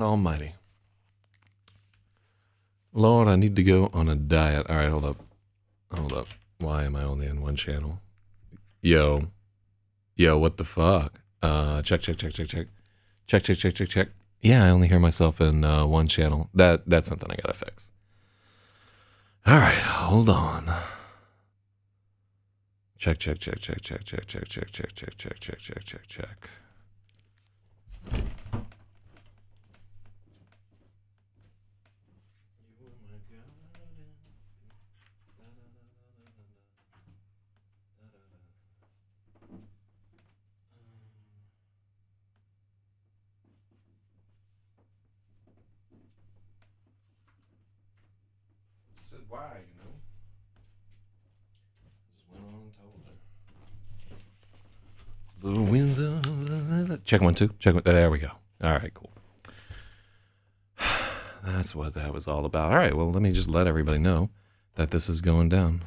Almighty. Lord, I need to go on a diet. All right, hold up. Hold up. Why am I only in one channel? Yo, what the fuck? Check. Check. Yeah, I only hear myself in one channel. That's something I gotta fix. All right, hold on. Check. Said why, Just went on and told her. The winds of... Check 1, 2. Check 1. There we go. All right, cool. That's what that was all about. All right, well, let me just let everybody know that this is going down.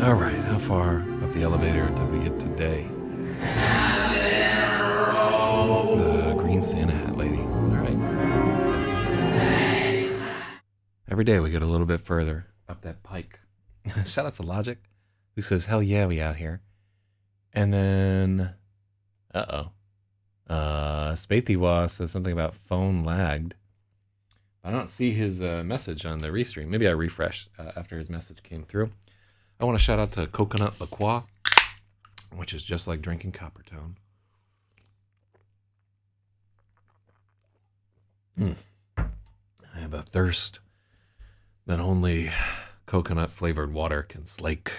All right, how far up the elevator did we get today? The green Santa hat lady. All right. Every day we get a little bit further up that pike. Shout out to Logic, who says, hell yeah, we out here. And then, Spathywa says something about phone lagged. I don't see his message on the restream. Maybe I refreshed after his message came through. I want to shout out to Coconut La Croix, which is just like drinking Coppertone. I have a thirst that only coconut-flavored water can slake.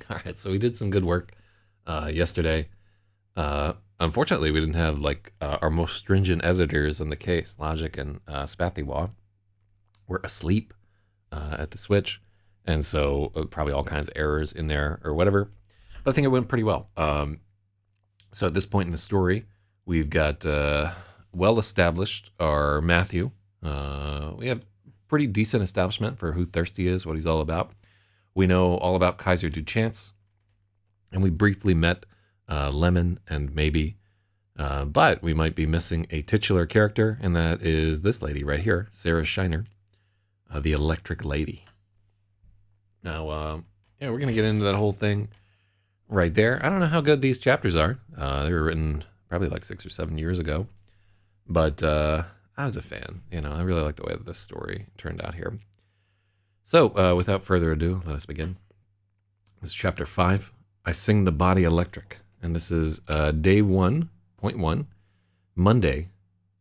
All right, so we did some good work yesterday. Unfortunately, we didn't have our most stringent editors in the case. Logic and Spathywa were asleep at the switch. And so probably all kinds of errors in there or whatever. But I think it went pretty well. So at this point in the story, We've got well-established our Matthew. We have pretty decent establishment for who Thirsty is, what he's all about. We know all about Kaiser Duchance, and we briefly met Lemon and Maybe, but we might be missing a titular character, and that is this lady right here, Sarah Shiner, the Electric Lady. Now, yeah, we're going to get into that whole thing right there. I don't know how good these chapters are. They were written probably like 6 or 7 years ago, but I was a fan. You know, I really like the way that this story turned out here. So, without further ado, let us begin. This is chapter 5. I Sing the Body Electric, and this is day 1.1, Monday,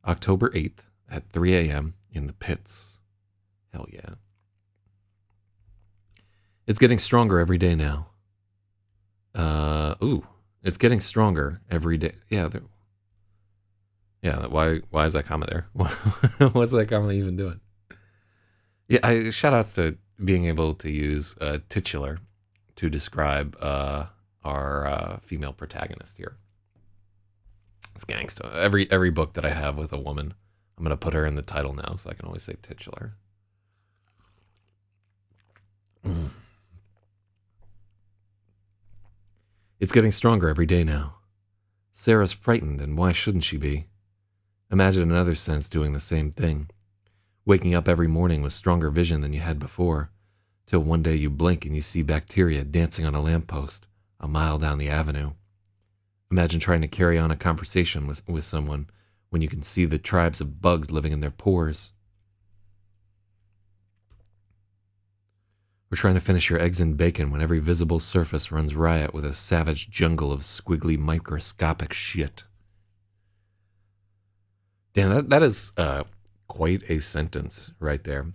October 8th at 3 a.m. in the pits. Hell yeah. It's getting stronger every day now. It's getting stronger every day. Yeah, why is that comment there? What's that comment even doing? Yeah, shout outs to being able to use titular to describe our female protagonist here. It's gangsta. Every book that I have with a woman, I'm gonna put her in the title now, so I can always say titular. It's getting stronger every day now. Sarah's frightened, and why shouldn't she be? Imagine another sense doing the same thing. Waking up every morning with stronger vision than you had before, till one day you blink and you see bacteria dancing on a lamppost a mile down the avenue. Imagine trying to carry on a conversation with someone when you can see the tribes of bugs living in their pores. Or trying to finish your eggs and bacon when every visible surface runs riot with a savage jungle of squiggly microscopic shit. Damn, that is quite a sentence right there.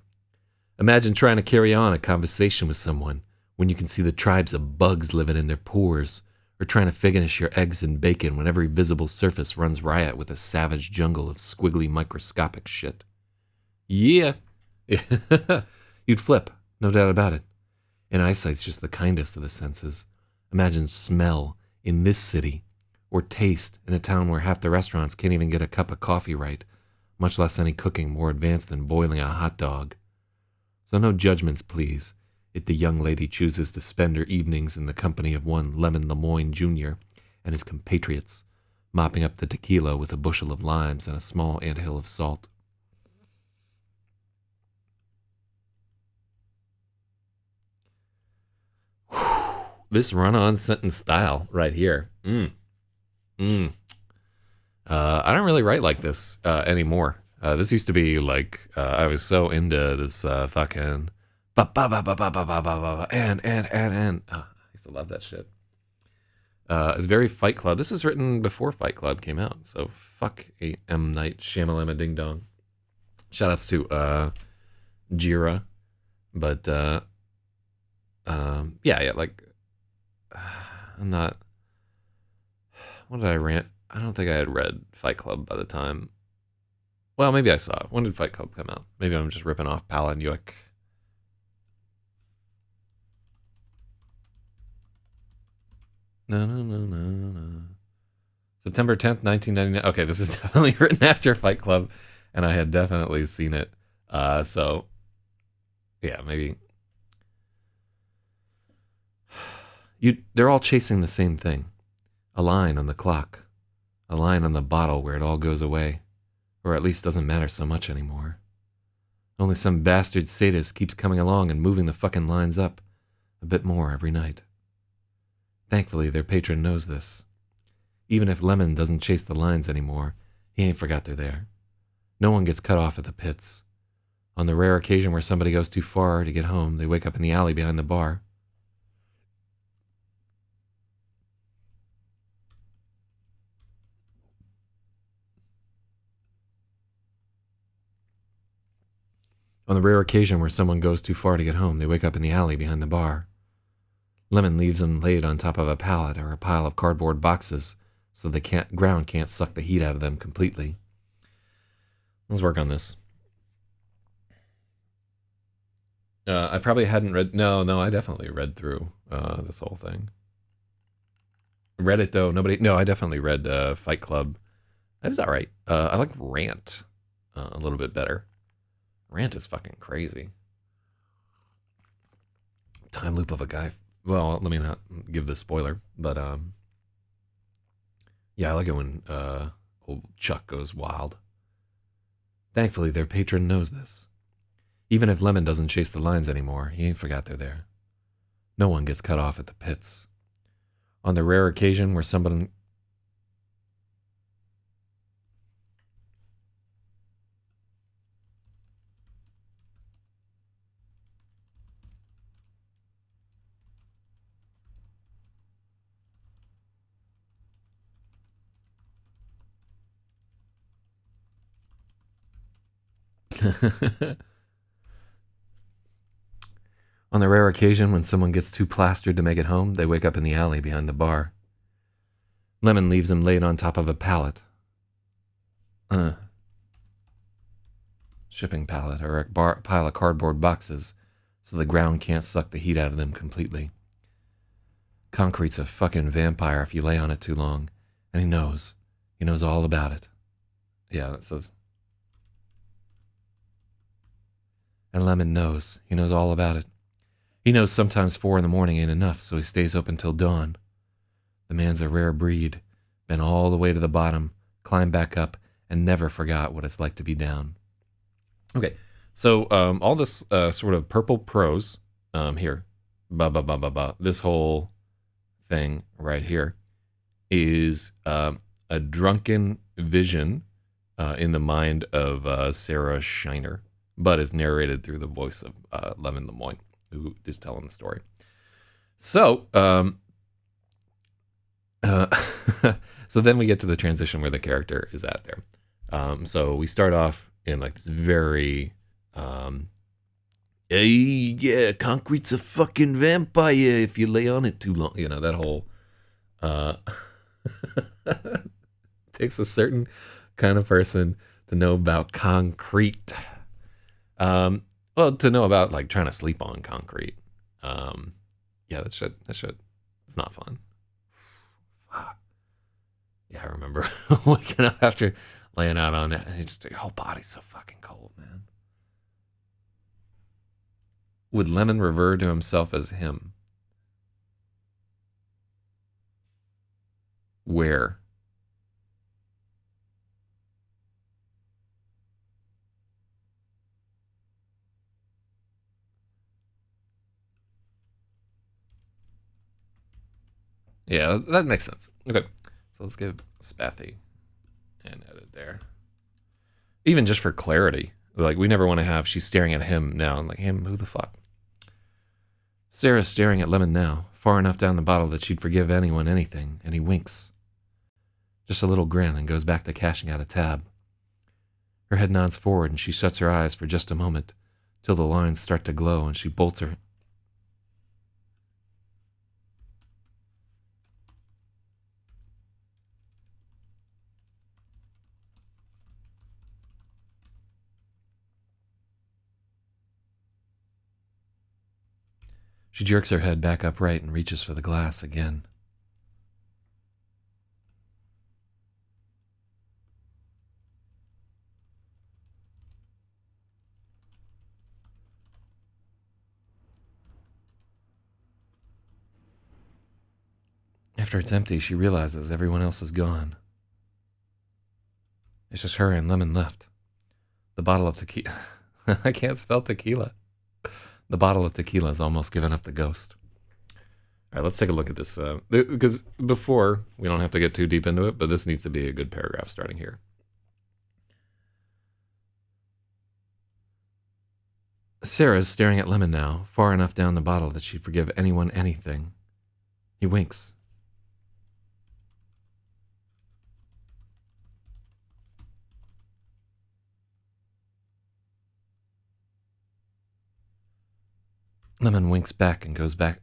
Imagine trying to carry on a conversation with someone when you can see the tribes of bugs living in their pores, or trying to finish your eggs and bacon when every visible surface runs riot with a savage jungle of squiggly microscopic shit. Yeah. You'd flip, no doubt about it. And eyesight's just the kindest of the senses. Imagine smell in this city, or taste in a town where half the restaurants can't even get a cup of coffee right, much less any cooking more advanced than boiling a hot dog. So no judgments, please, if the young lady chooses to spend her evenings in the company of one Lemon Lemoyne Jr. and his compatriots, mopping up the tequila with a bushel of limes and a small anthill of salt. This run-on sentence style right here. I don't really write like this anymore. This used to be like, I was so into this fucking and. I used to love that shit. It's very Fight Club. This was written before Fight Club came out, so fuck a M. Night Shyamalan ding dong. Shoutouts to Jira, but yeah, like I'm not. What did I rant? I don't think I had read Fight Club by the time. Well, maybe I saw it. When did Fight Club come out? Maybe I'm just ripping off Palin Yuck. No. September 10th, 1999. Okay, this is definitely written after Fight Club, and I had definitely seen it. So, yeah, maybe. They're all chasing the same thing. A line on the clock. A line on the bottle where it all goes away. Or at least doesn't matter so much anymore. Only some bastard sadist keeps coming along and moving the fucking lines up a bit more every night. Thankfully, their patron knows this. Even if Lemon doesn't chase the lines anymore, he ain't forgot they're there. No one gets cut off at the pits. On the rare occasion where somebody goes too far to get home, they wake up in the alley behind the bar. On the rare occasion where someone goes too far to get home, they wake up in the alley behind the bar. Lemon leaves them laid on top of a pallet or a pile of cardboard boxes so the ground can't suck the heat out of them completely. Let's work on this. I probably hadn't read... No, I definitely read through this whole thing. Read it, though. No, I definitely read Fight Club It was all right. I like Rant a little bit better. Rant is fucking crazy. Time loop of a guy. Well, let me not give the spoiler, but yeah, I like it when old Chuck goes wild. Thankfully, their patron knows this. Even if Lemon doesn't chase the lines anymore, he ain't forgot they're there. No one gets cut off at the pits. On the rare occasion where someone... On the rare occasion when someone gets too plastered to make it home, they wake up in the alley behind the bar. Lemon leaves him laid on top of a pallet. Shipping pallet, or a pile of cardboard boxes, so the ground can't suck the heat out of them completely. Concrete's a fucking vampire if you lay on it too long, and he knows. He knows all about it. Yeah, that says... And Lemon knows. He knows all about it. He knows sometimes 4 in the morning ain't enough, so he stays up until dawn. The man's a rare breed. Been all the way to the bottom, climbed back up, and never forgot what it's like to be down. Okay, so all this sort of purple prose here, this whole thing right here is a drunken vision in the mind of Sarah Shiner, but is narrated through the voice of Lemon Lemoyne, who is telling the story. So, so then we get to the transition where the character is at there. So we start off in like this very, hey, yeah, concrete's a fucking vampire if you lay on it too long. You know, that whole, takes a certain kind of person to know about concrete. Well, to know about like trying to sleep on concrete. Yeah, that shit, it's not fun. Fuck. Yeah, I remember waking up after laying out on it. And just, your whole body's so fucking cold, man. Would Lemon refer to himself as him? Where? Yeah, that makes sense. Okay, so let's give Spathy an edit there. Even just for clarity, like we never want to have she's staring at him now. I'm like, him, who the fuck? Sarah's staring at Lemon now, far enough down the bottle that she'd forgive anyone anything, and he winks. Just a little grin and goes back to cashing out a tab. Her head nods forward and she shuts her eyes for just a moment, till the lines start to glow and she bolts her... She jerks her head back upright and reaches for the glass again. After it's empty, she realizes everyone else is gone. It's just her and Lemon left. The bottle of tequila... I can't spell tequila. The bottle of tequila has almost given up the ghost. All right, let's take a look at this. Because before, we don't have to get too deep into it, but this needs to be a good paragraph starting here. Sarah's staring at Lemon now, far enough down the bottle that she'd forgive anyone anything. He winks. Lemon winks back and goes back.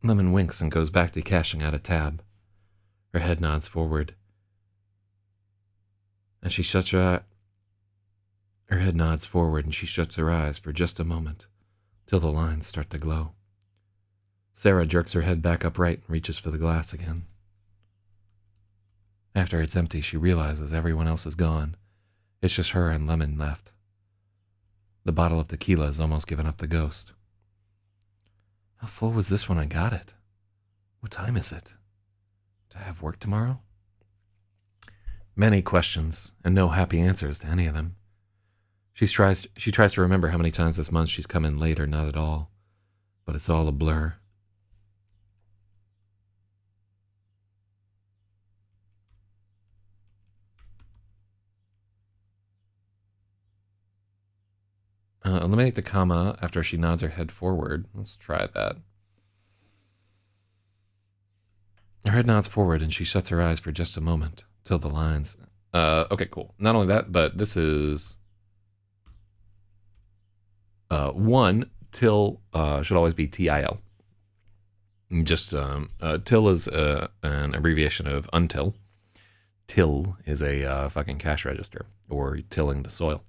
Lemon winks and goes back to cashing out a tab. Her head nods forward. As she shuts her head nods forward and she shuts her eyes for just a moment, till the lines start to glow. Sarah jerks her head back upright and reaches for the glass again. After it's empty, she realizes everyone else is gone. It's just her and Lemon left. The bottle of tequila has almost given up the ghost. How full was this when I got it? What time is it? Do I have work tomorrow? Many questions, and no happy answers to any of them. She tries to remember how many times this month she's come in late or not at all, but it's all a blur. Eliminate the comma after she nods her head forward. Let's try that. Her head nods forward and she shuts her eyes for just a moment, till the lines. Okay, cool. Not only that, but this is... one, till should always be TIL. Just, till is an abbreviation of until. Till is a fucking cash register, or tilling the soil.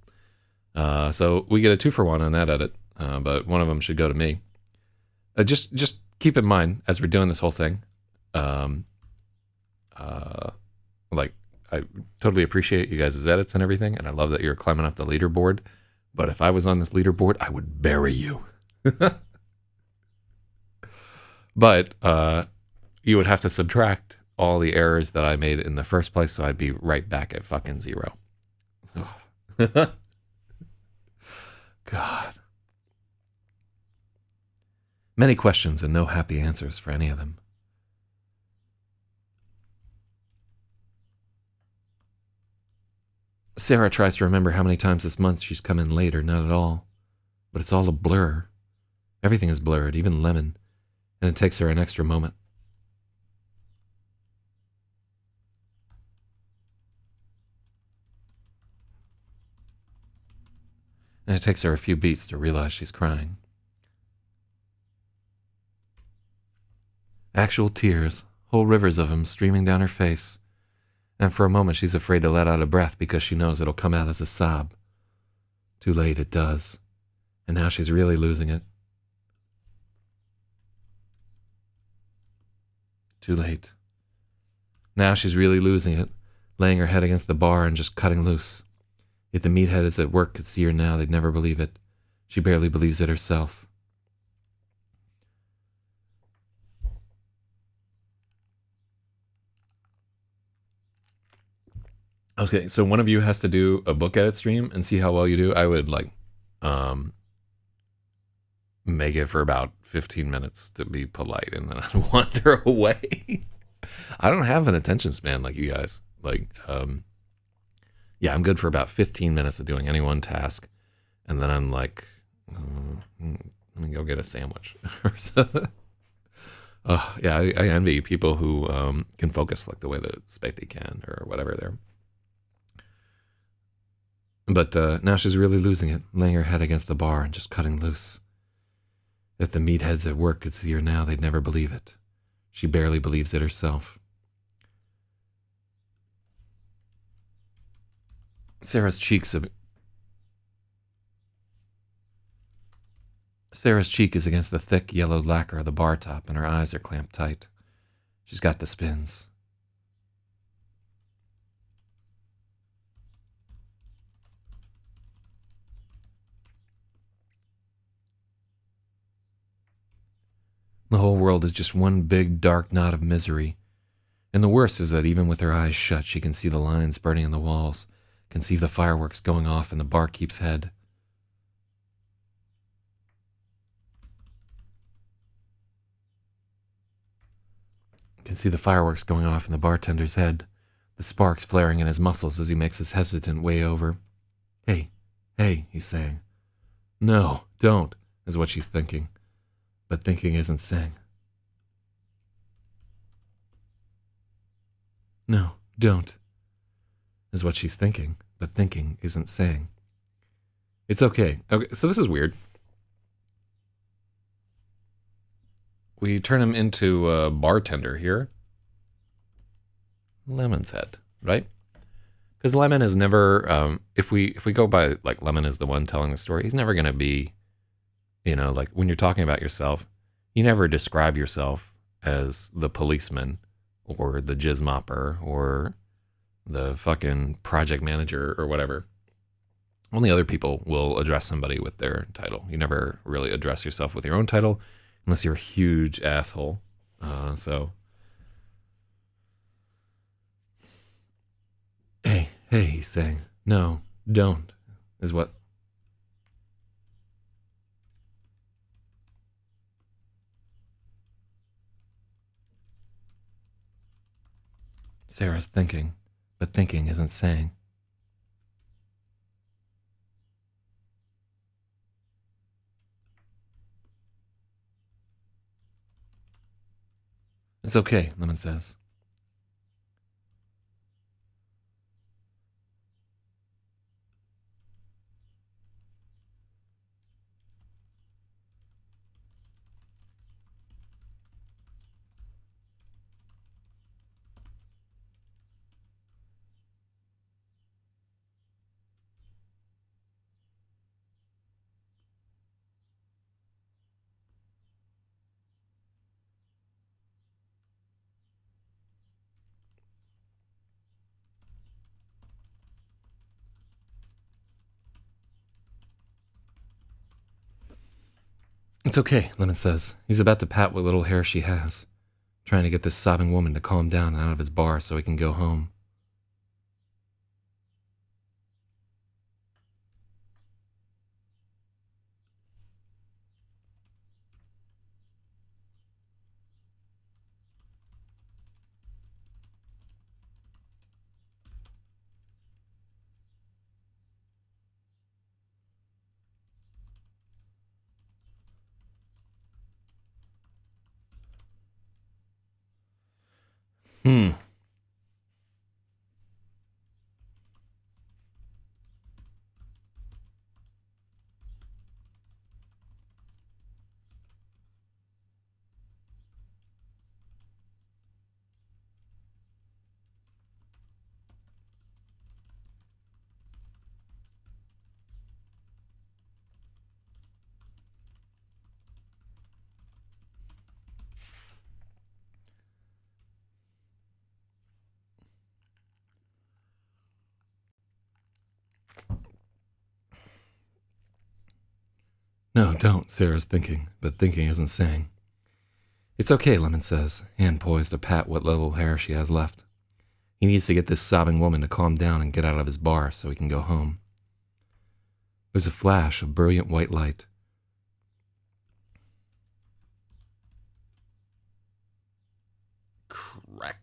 So we get a 2-for-1 on that edit, but one of them should go to me. Just keep in mind, as we're doing this whole thing, like, I totally appreciate you guys' edits and everything, and I love that you're climbing up the leaderboard, but if I was on this leaderboard, I would bury you. But you would have to subtract all the errors that I made in the first place, so I'd be right back at fucking 0. God. Many questions and no happy answers for any of them. Sarah tries to remember how many times this month she's come in late or not at all, but it's all a blur. Everything is blurred, even Lemon, and it takes her an extra moment. And it takes her a few beats to realize she's crying. Actual tears, whole rivers of them streaming down her face. And for a moment she's afraid to let out a breath because she knows it'll come out as a sob. Too late, it does. And now she's really losing it. Too late. Now she's really losing it, laying her head against the bar and just cutting loose. If the meatheads at work could see her now, they'd never believe it. She barely believes it herself. Okay, so one of you has to do a book edit stream and see how well you do. I would make it for about 15 minutes to be polite, and then I'd wander away. I don't have an attention span like you guys. Yeah, I'm good for about 15 minutes of doing any one task, and then I'm like, let me go get a sandwich. Yeah, I envy people who can focus like the way that Spathy can, or whatever there. But now she's really losing it, laying her head against the bar and just cutting loose. If the meatheads at work could see her now, they'd never believe it. She barely believes it herself. Sarah's cheek is against the thick yellow lacquer of the bar top, and her eyes are clamped tight. She's got the spins. The whole world is just one big dark knot of misery. And the worst is that even with her eyes shut, she can see the lines burning in the walls, can see the fireworks going off in the barkeep's head. Can see the fireworks going off in the bartender's head, the sparks flaring in his muscles as he makes his hesitant way over. Hey, he's saying. No, don't, is what she's thinking. But thinking isn't saying. No, don't, is what she's thinking, but thinking isn't saying. It's okay. Okay, so this is weird. We turn him into a bartender here. Lemon's head, right? Because Lemon is never, if we go by, like, Lemon is the one telling the story, he's never going to be, you know, like, when you're talking about yourself, you never describe yourself as the policeman or the jizz mopper or the fucking project manager or whatever. Only other people will address somebody with their title. You never really address yourself with your own title unless you're a huge asshole. So, hey, he's saying, no, don't, is what. Sarah's thinking, but thinking isn't saying. It's okay, Lemon says. It's okay, Lemon says. He's about to pat what little hair she has, trying to get this sobbing woman to calm down and out of his bar so he can go home. Hmm. No, don't, Sarah's thinking, but thinking isn't saying. It's okay, Lemon says, hand poised to pat what little hair she has left. He needs to get this sobbing woman to calm down and get out of his bar so he can go home. There's a flash of brilliant white light. Crack.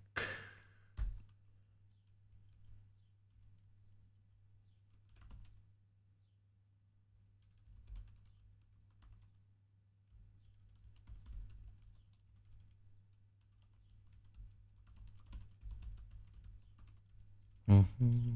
Mm-hmm.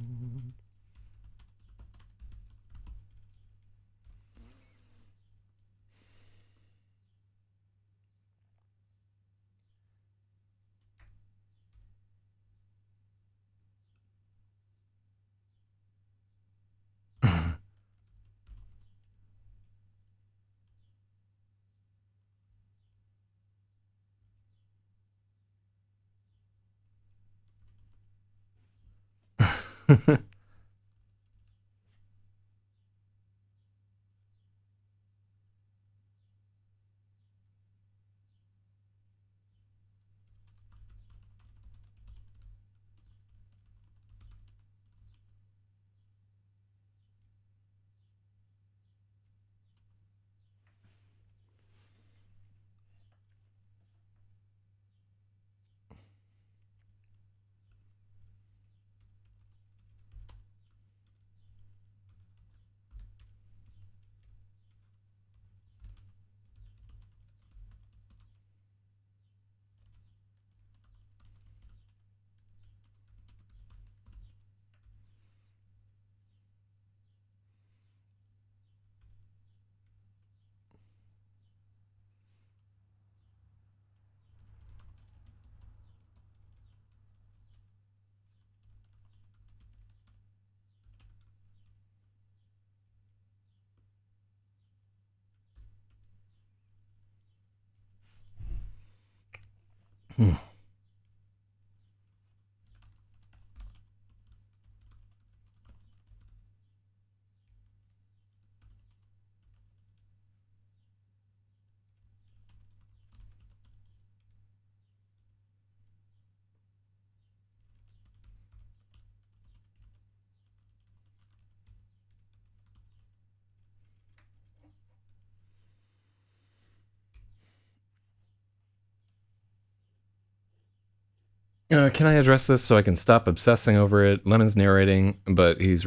Can I address this so I can stop obsessing over it? Lemon's narrating, but he's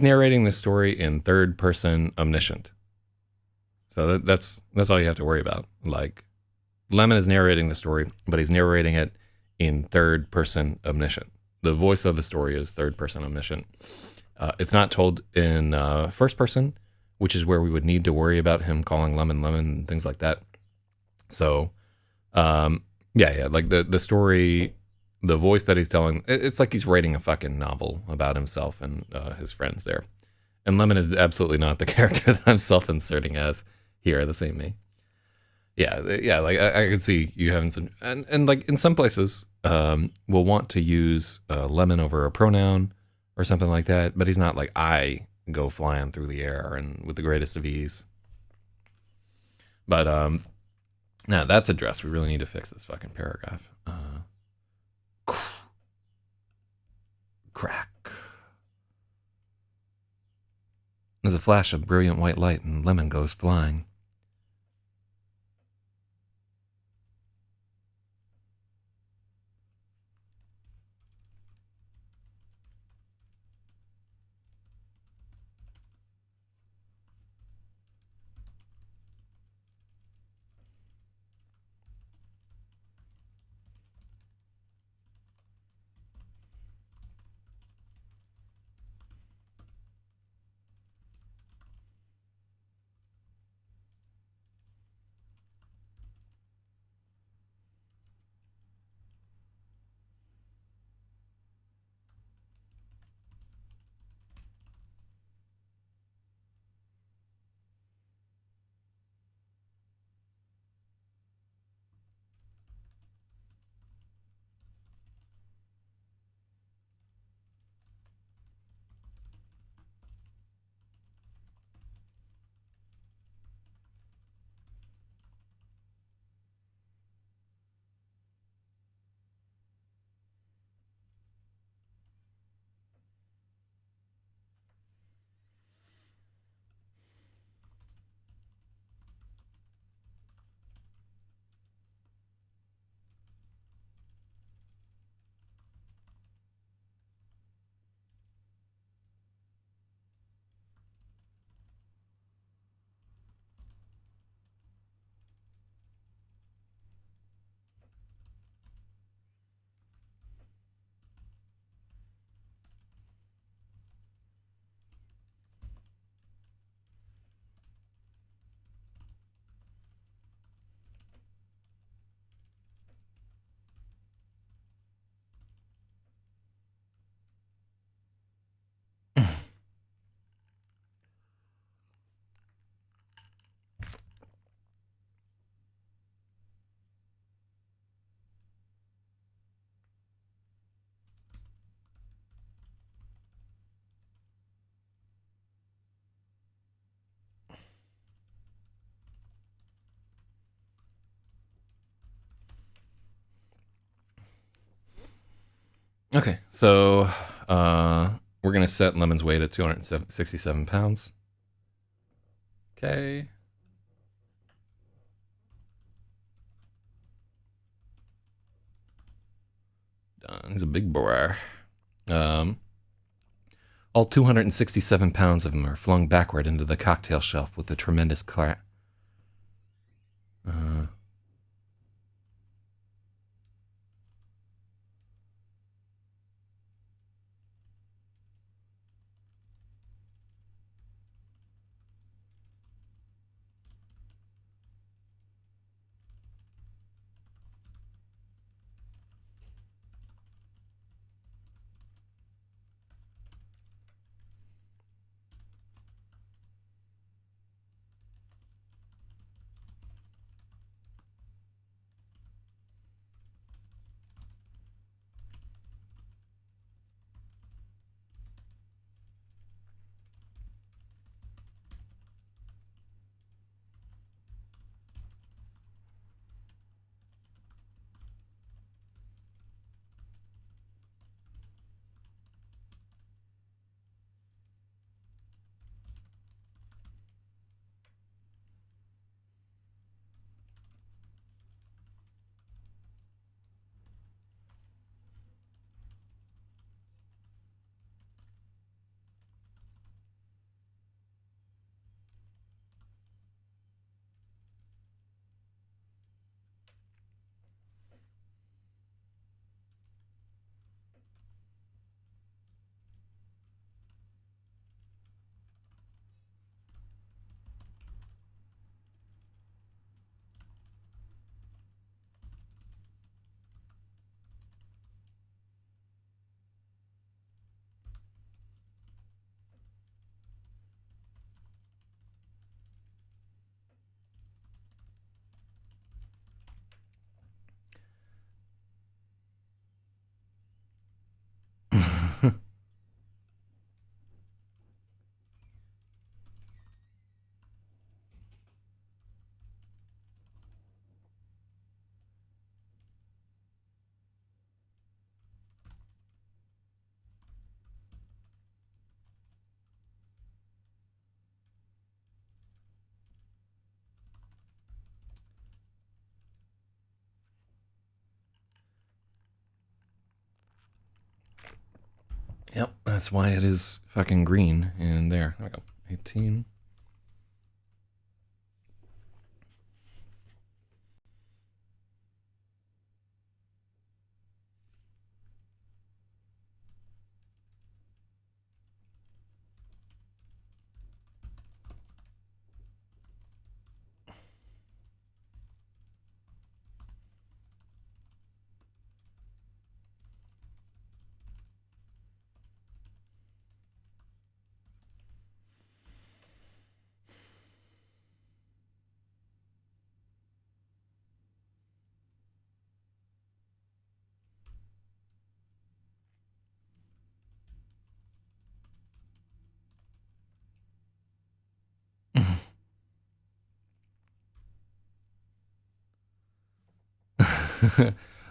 narrating the story in third person omniscient. So that's all you have to worry about. Like, Lemon is narrating the story, but he's narrating it in third person omniscient. The voice of the story is third person omniscient. It's not told in first person, which is where we would need to worry about him calling Lemon Lemon and things like that. So, yeah, like the story, the voice that he's telling, it's like he's writing a fucking novel about himself and his friends there. And Lemon is absolutely not the character that I'm self-inserting as here. This ain't me. Yeah, like I could see you having some, and like in some places, we'll want to use Lemon over a pronoun or something like that, but he's not like I go flying through the air and with the greatest of ease. But now that's addressed. We really need to fix this fucking paragraph. Crack. There's a flash of brilliant white light and Lemon goes flying. Okay, so we're gonna set Lemon's weight at 267 pounds. Okay. Done. He's a big boy. All 267 pounds of him are flung backward into the cocktail shelf with a tremendous crack. Yep, that's why it is fucking green. And there we go. 18.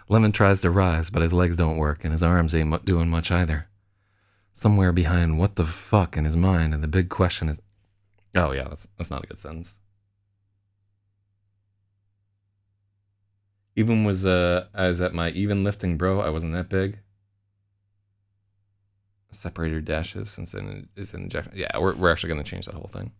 Lemon tries to rise, but his legs don't work, and his arms ain't doing much either. Somewhere behind what the fuck in his mind, and the big question is... Oh, yeah, that's not a good sentence. Even was, I was at my even lifting, bro, I wasn't that big. Separator dashes since it is an injection. Yeah, we're actually going to change that whole thing.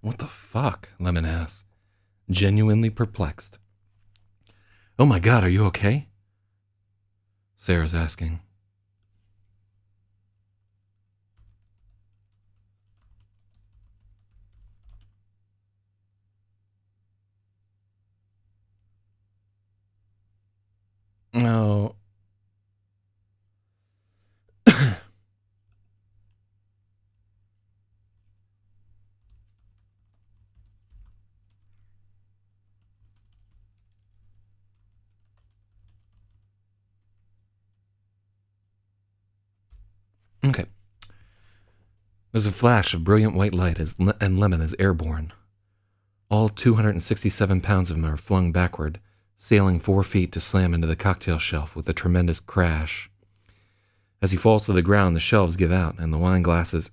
What the fuck? Lemon asks, genuinely perplexed. Oh my god, are you okay? Sarah's asking. No. Okay. There's a flash of brilliant white light and Lemon is airborne. All 267 pounds of him are flung backward, sailing 4 feet to slam into the cocktail shelf with a tremendous crash. As he falls to the ground, the shelves give out, and the wine glasses...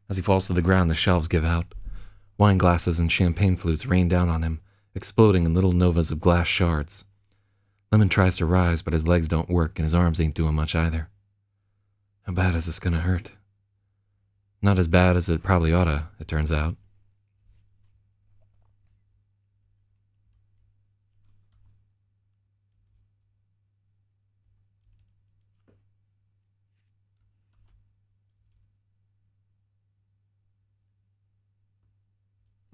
As he falls to the ground, the shelves give out. Wine glasses and champagne flutes rain down on him, exploding in little novas of glass shards. Lemon tries to rise, but his legs don't work, and his arms ain't doing much either. How bad is this gonna hurt? Not as bad as it probably oughta, it turns out.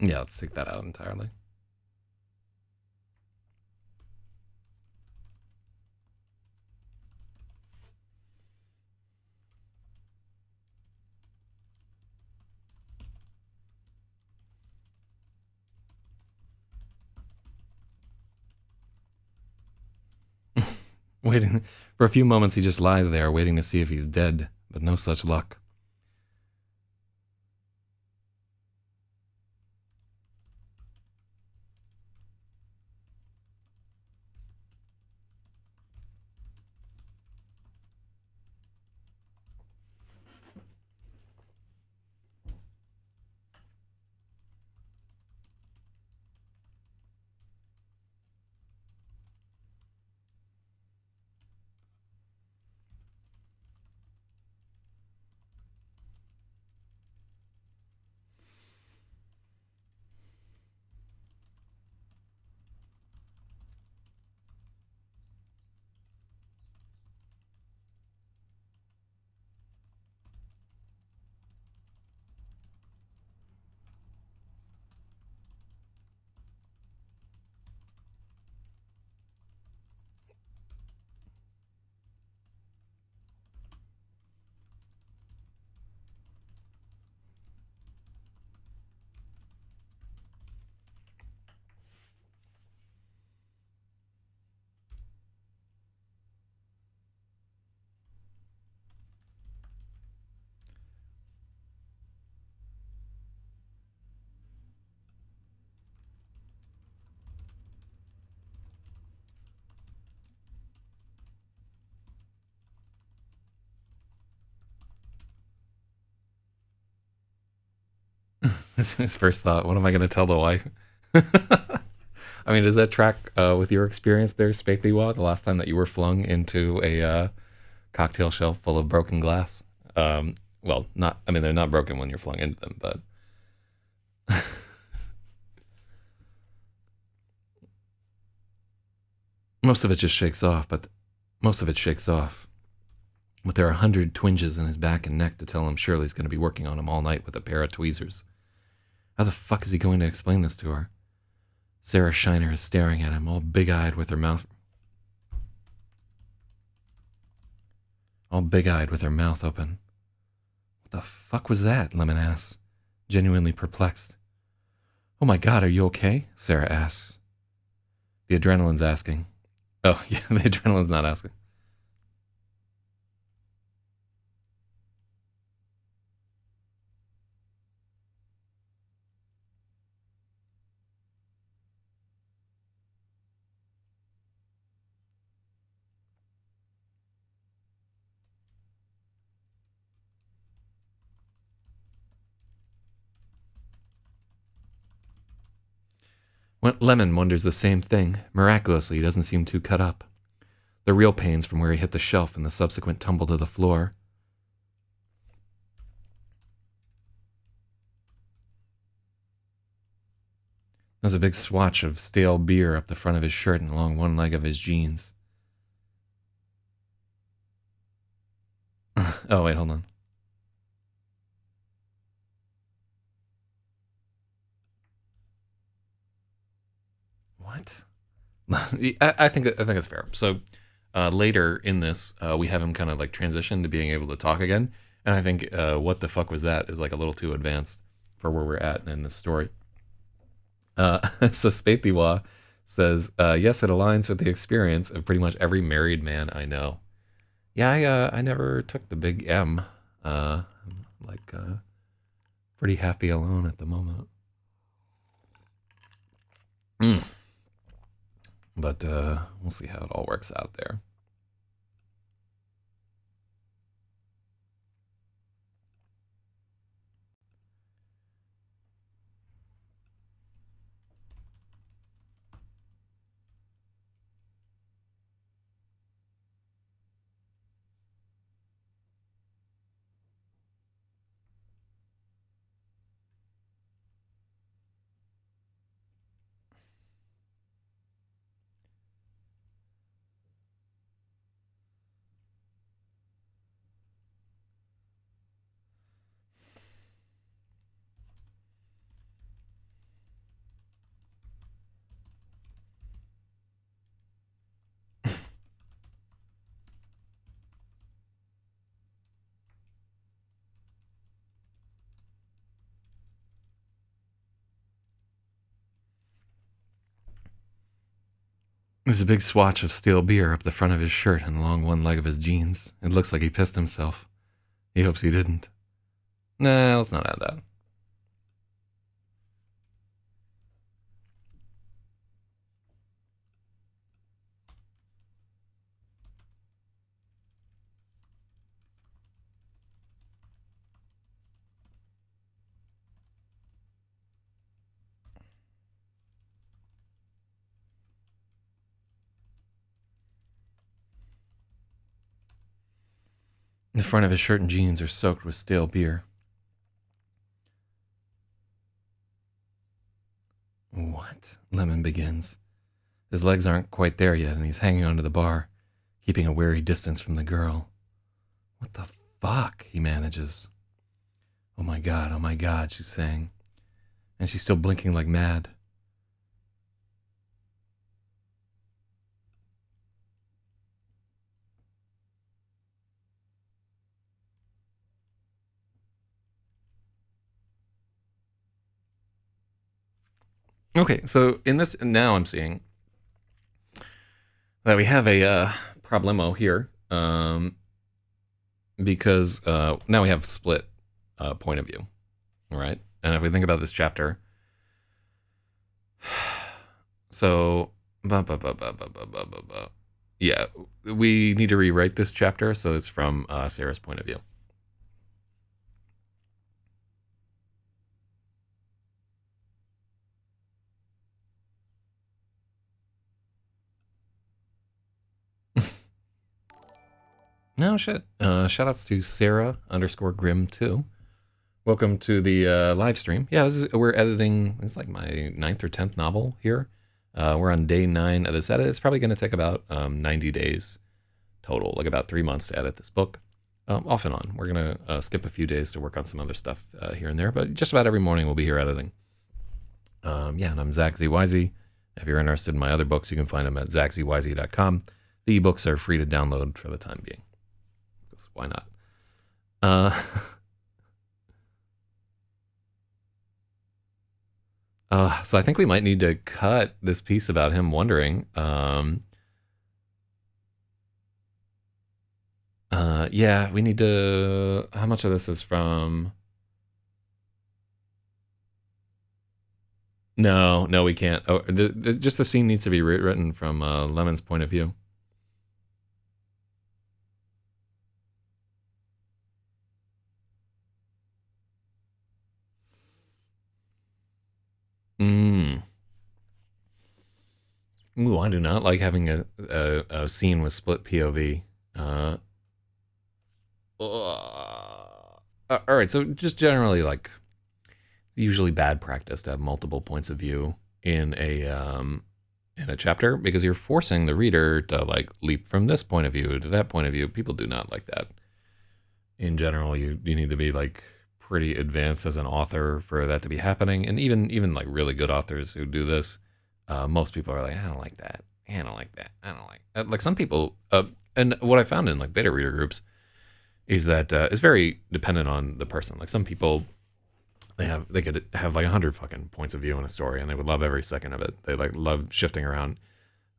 Yeah, let's take that out entirely. Waiting for a few moments, he just lies there, waiting to see if he's dead, but no such luck. His first thought, what am I going to tell the wife? I mean, does that track with your experience there, Spaethiwa, the last time that you were flung into a cocktail shelf full of broken glass? Well, not, I mean, they're not broken when you're flung into them, but most of it just shakes off, but most of it shakes off. But there are 100 twinges in his back and neck to tell him Shirley's going to be working on him all night with a pair of tweezers. How the fuck is he going to explain this to her? Sarah Shiner is staring at him, all big-eyed with her mouth open. What the fuck was that? Lemon asks, genuinely perplexed. Oh my god, are you okay? Sarah asks. The adrenaline's asking. Oh, yeah, the adrenaline's not asking. Lemon wonders the same thing. Miraculously, he doesn't seem too cut up. The real pain's from where he hit the shelf and the subsequent tumble to the floor. There's a big swatch of stale beer up the front of his shirt and along one leg of his jeans. Oh, wait, hold on. What? I think it's fair. So later in this, we have him kind of like transition to being able to talk again, and I think what the fuck was that is like a little too advanced for where we're at in this story. So Spaethiwa says, yes, it aligns with the experience of pretty much every married man I know. Yeah, I never took the big M. I'm like pretty happy alone at the moment. Mm. But we'll see how it all works out there. There's a big swatch of stale beer up the front of his shirt and along one leg of his jeans. It looks like he pissed himself. He hopes he didn't. Nah, let's not add that. The front of his shirt and jeans are soaked with stale beer. What? Lemon begins. His legs aren't quite there yet, and he's hanging onto the bar, keeping a wary distance from the girl. What the fuck? He manages. Oh my god, she's saying. And she's still blinking like mad. Okay, so in this, now I'm seeing that we have a problemo here, because now we have split point of view, all right? And if we think about this chapter, so, yeah, we need to rewrite this chapter so it's from Sarah's point of view. No shit. Shoutouts to Sarah_Grim2. Welcome to the live stream. Yeah, we're editing. It's like my 9th or 10th novel here. We're on day 9 of this edit. It's probably going to take about 90 days total, like about 3 months to edit this book. Off and on. We're going to skip a few days to work on some other stuff here and there, but just about every morning we'll be here editing. Yeah, and I'm Zak Zyz. If you're interested in my other books, you can find them at zakzyz.com. The ebooks are free to download for the time being. Why not? So I think we might need to cut this piece about him wondering. Yeah, we need to. How much of this is from? No, we can't. Oh, just the scene needs to be written from Lemon's point of view. Ooh, I do not like having a scene with split POV. All right, so just generally, like, it's usually bad practice to have multiple points of view in a chapter because you're forcing the reader to like leap from this point of view to that point of view. People do not like that. In general, you need to be like pretty advanced as an author for that to be happening, and even like really good authors who do this, most people are like, I don't like that. I don't like that. I don't like some people. And what I found in like beta reader groups is that it's very dependent on the person. Like some people, they could have like 100 fucking points of view in a story, and they would love every second of it. They like love shifting around.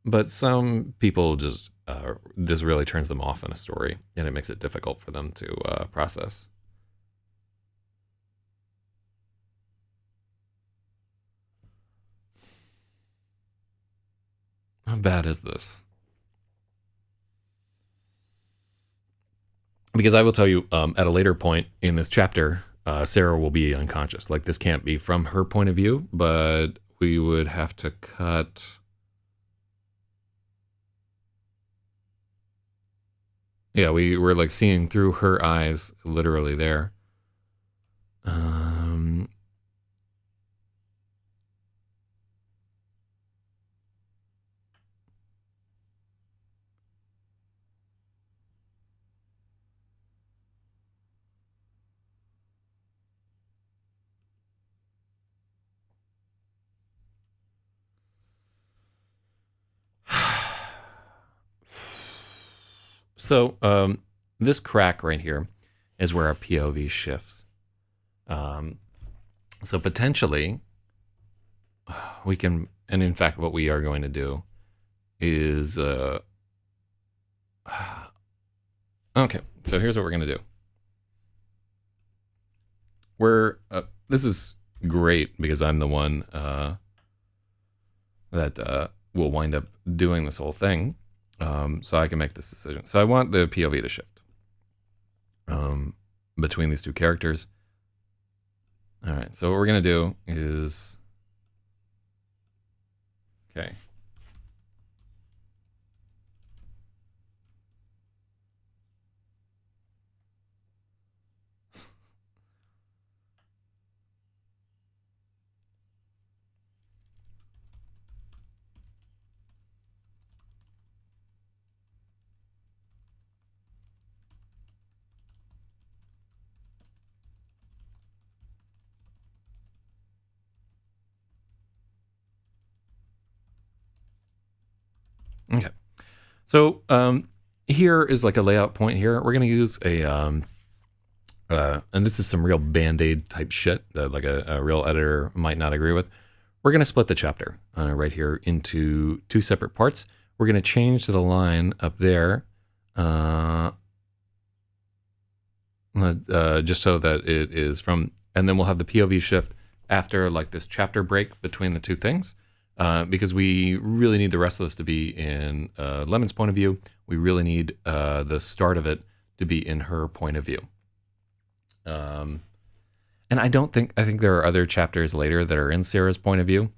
But some people just this really turns them off in a story, and it makes it difficult for them to process. How bad is this? Because I will tell you, at a later point in this chapter, Sarah will be unconscious. Like, this can't be from her point of view, but we would have to cut. Yeah, we're like seeing through her eyes, literally there. So this crack right here is where our POV shifts. So potentially we can, and in fact what we are going to do is okay. So here's what we're gonna do. This is great because I'm the one that will wind up doing this whole thing, so I can make this decision. So I want the POV to shift between these two characters. All right. So what we're gonna do is okay. Okay. So here is like a layout point here. We're gonna use a and this is some real band-aid type shit that like a real editor might not agree with. We're gonna split the chapter right here into two separate parts. We're gonna change the line up there, just so that it is from, and then we'll have the POV shift after like this chapter break between the two things. Because we really need the rest of this to be in Lemon's point of view. We really need the start of it to be in her point of view. And I think there are other chapters later that are in Sarah's point of view.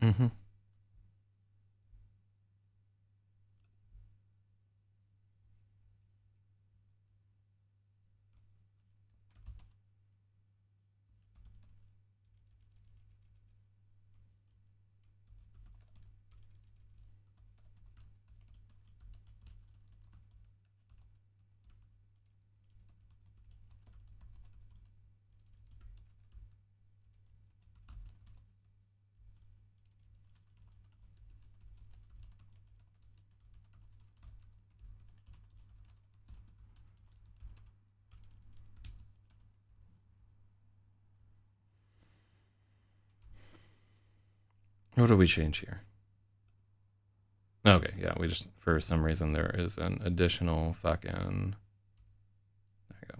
Mm-hmm. What do we change here? Okay, yeah, we just, for some reason, there is an additional fucking, there you go.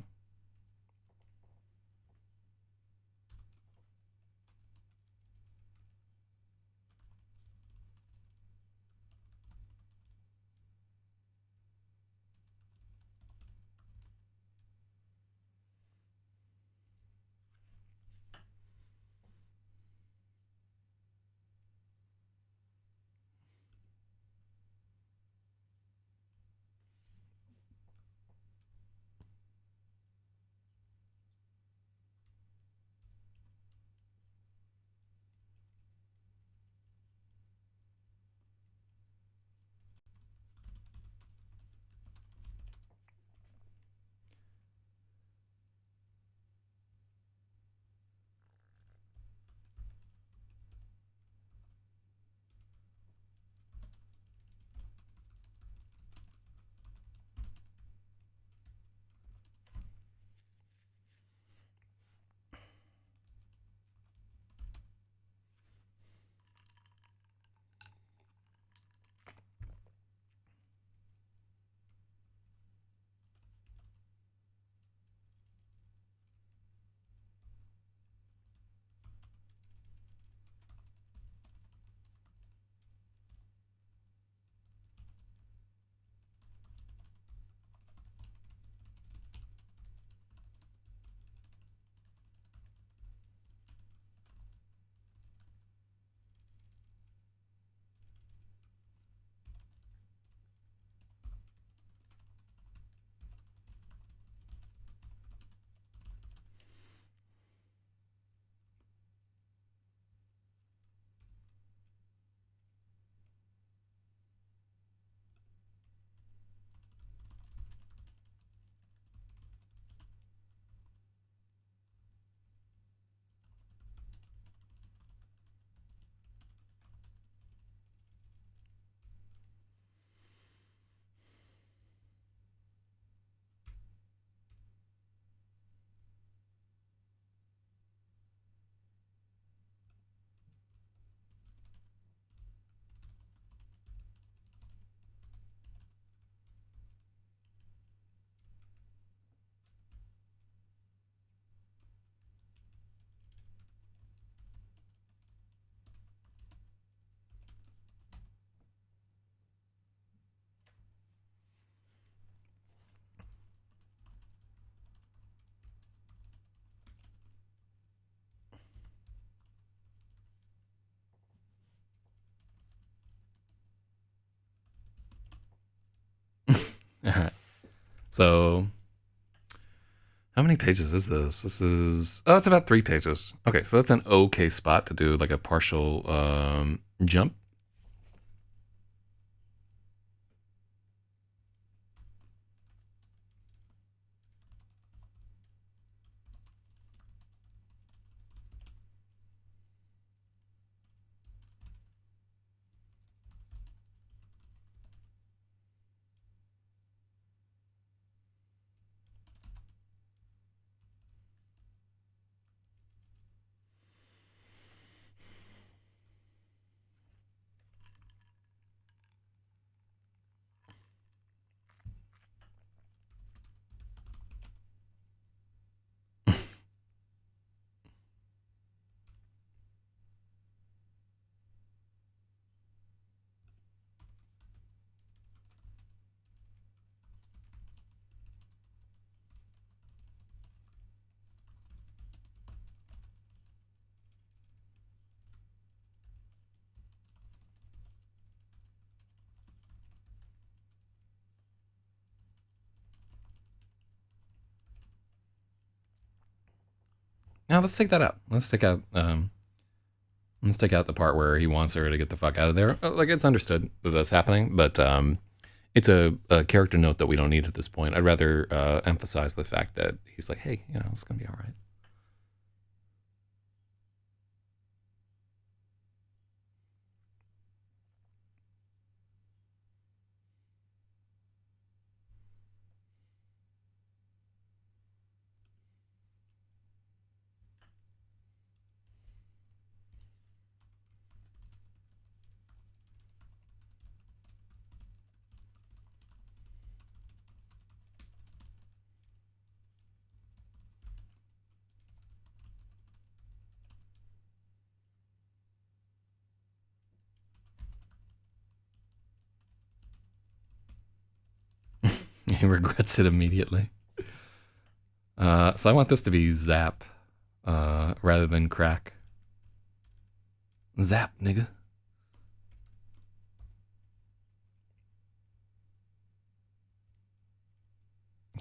So, how many pages is this? It's about 3 pages. Okay, so that's an okay spot to do like a partial jump. Now let's take that out. Let's take out the part where he wants her to get the fuck out of there. Like, it's understood that that's happening, but it's a character note that we don't need at this point. I'd rather emphasize the fact that he's like, hey, it's gonna be all right. He regrets it immediately. So I want this to be zap rather than crack. Zap, nigga.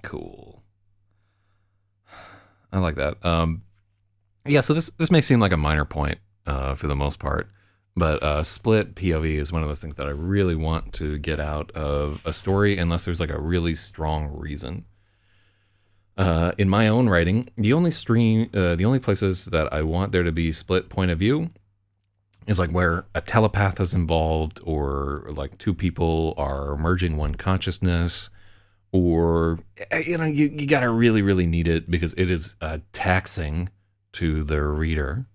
Cool. I like that. Yeah, so this may seem like a minor point for the most part, but split POV is one of those things that I really want to get out of a story unless there's like a really strong reason. In my own writing, the only places that I want there to be split point of view is like where a telepath is involved, or like two people are merging one consciousness, or you gotta really need it because it is taxing to the reader.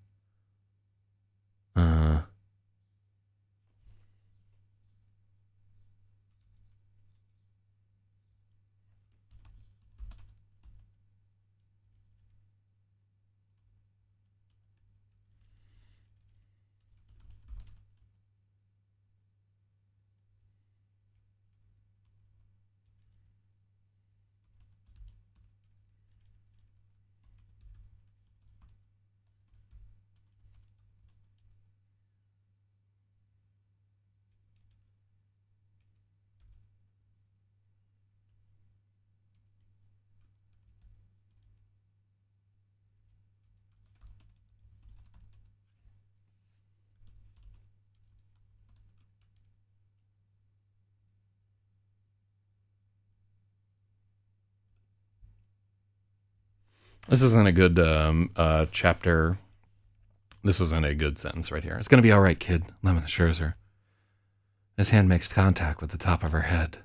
This isn't a good chapter. This isn't a good sentence right here. It's gonna be all right, kid. Lemon assures her. His hand makes contact with the top of her head.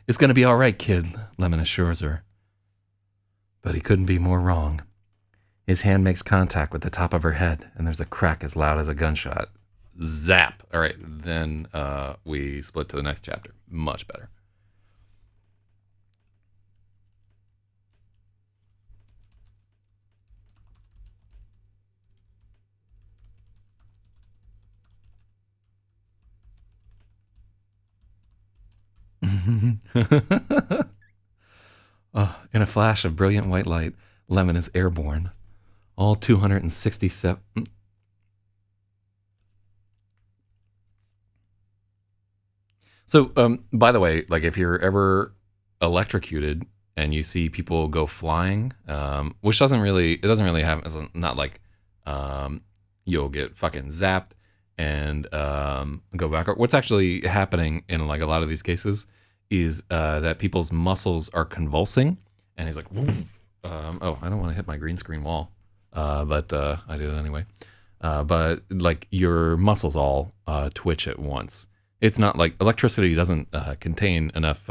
It's gonna be all right, kid, Lemon assures her. But he couldn't be more wrong. His hand makes contact with the top of her head, and there's a crack as loud as a gunshot. Zap. All right, then we split to the next chapter. Much better. In a flash of brilliant white light, Lemon is airborne. All 267... So, by the way, like if you're ever electrocuted and you see people go flying, which doesn't really happen. It's not like you'll get fucking zapped and go back. What's actually happening in like a lot of these cases is that people's muscles are convulsing, and he's like, oh, I don't want to hit my green screen wall, but I did it anyway. But like your muscles all twitch at once. It's not like electricity doesn't contain enough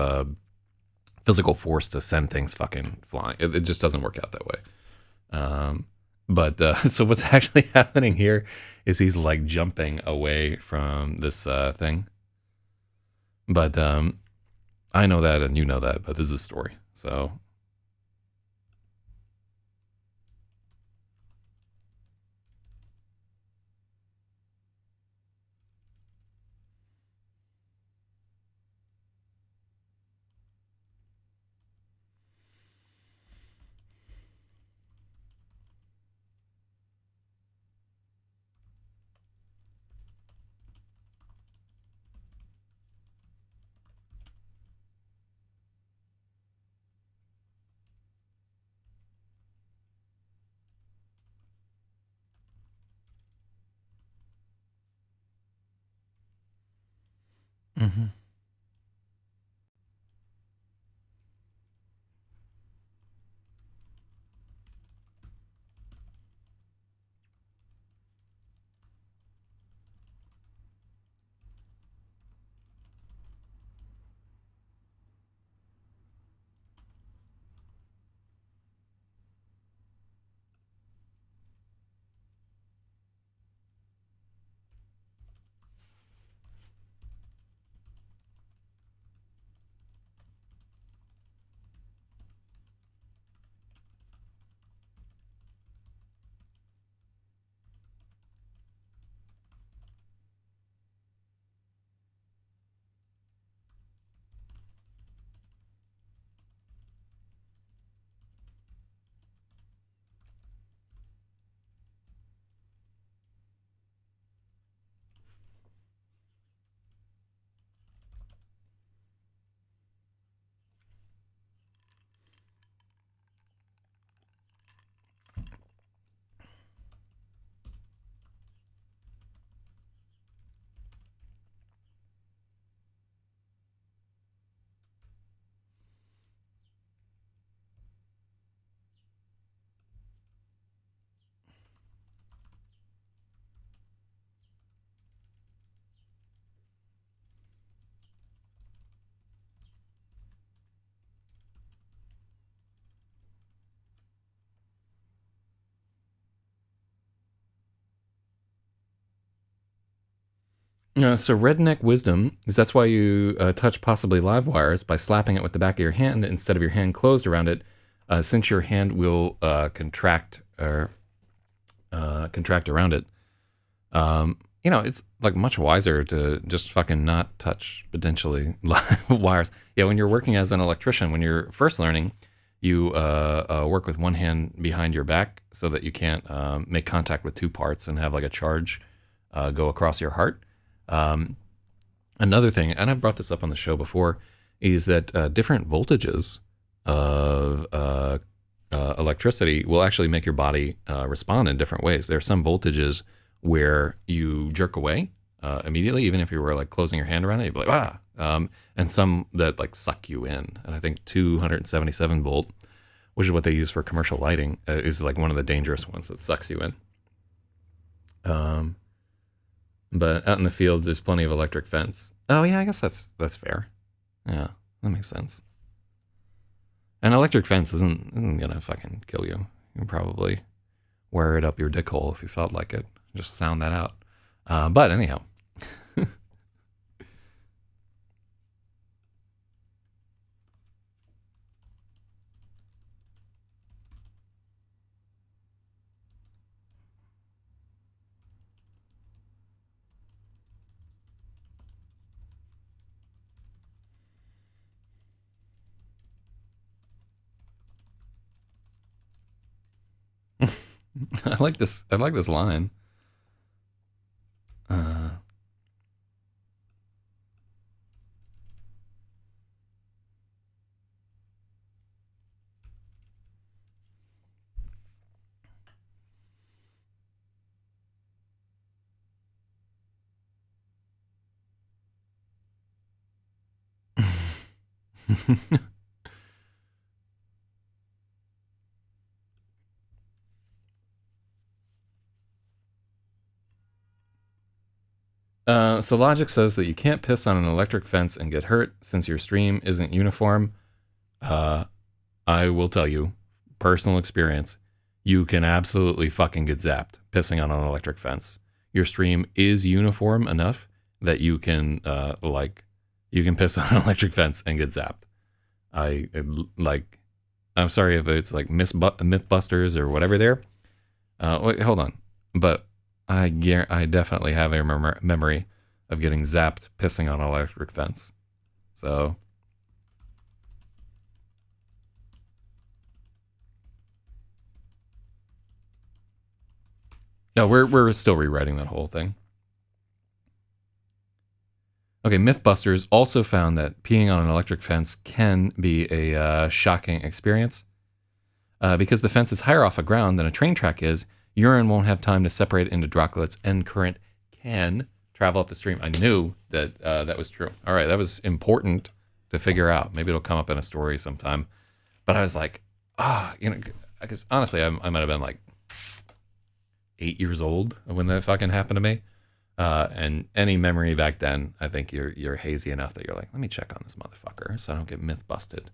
physical force to send things fucking flying. It just doesn't work out that way. But so what's actually happening here is he's like jumping away from this thing. But I know that and you know that, but this is a story. So. Mm-hmm. So redneck wisdom is that's why you touch possibly live wires by slapping it with the back of your hand instead of your hand closed around it, since your hand will contract or contract around it. It's like much wiser to just fucking not touch potentially live wires. Yeah, when you're working as an electrician, when you're first learning, you work with one hand behind your back so that you can't make contact with two parts and have like a charge go across your heart. Another thing, and I've brought this up on the show before, is that different voltages of electricity will actually make your body respond in different ways. There are some voltages where you jerk away immediately, even if you were like closing your hand around it, you'd be like, and some that like suck you in. And I think 277 volt, which is what they use for commercial lighting, is like one of the dangerous ones that sucks you in. But out in the fields, there's plenty of electric fence. Oh yeah, I guess that's fair. Yeah, that makes sense. An electric fence isn't gonna fucking kill you. You can probably wear it up your dick hole if you felt like it. Just sound that out. But anyhow. I like this. I like this line. So logic says that you can't piss on an electric fence and get hurt since your stream isn't uniform. I will tell you, personal experience, you can absolutely fucking get zapped pissing on an electric fence. Your stream is uniform enough that you can you can piss on an electric fence and get zapped. I'm sorry if it's like Mythbusters or whatever there. Wait, hold on. But I definitely have a memory of getting zapped pissing on an electric fence. So no, we're still rewriting that whole thing. Okay, Mythbusters also found that peeing on an electric fence can be a shocking experience. Because the fence is higher off the ground than a train track is, urine won't have time to separate into droplets and current can travel up the stream. I knew that that was true. All right, that was important to figure out. Maybe it'll come up in a story sometime. But I was like, because honestly, I might have been like 8 years old when that fucking happened to me. And any memory back then, I think you're hazy enough that you're like, let me check on this motherfucker so I don't get myth busted.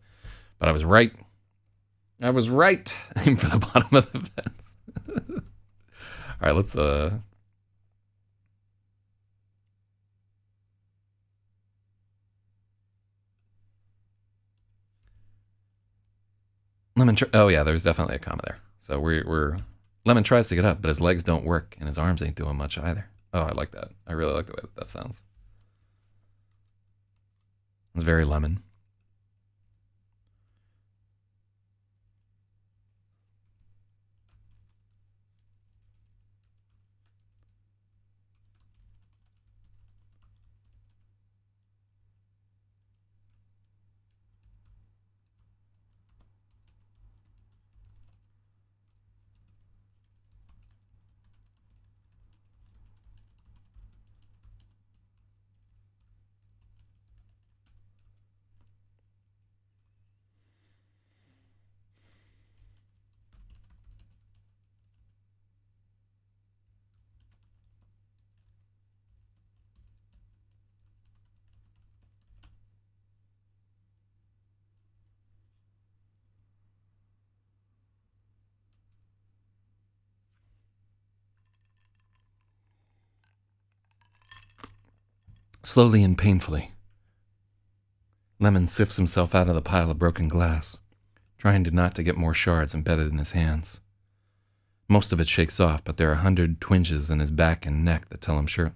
But I was right. I was right. Aim for the bottom of the fence. All right, let's Lemon. Oh yeah, there's definitely a comma there. So we're Lemon tries to get up, but his legs don't work and his arms ain't doing much either. Oh, I like that. I really like the way that sounds. It's very Lemon. Slowly and painfully, Lemon sifts himself out of the pile of broken glass, trying not to get more shards embedded in his hands. Most of it shakes off, but there are 100 twinges in his back and neck that tell him sure.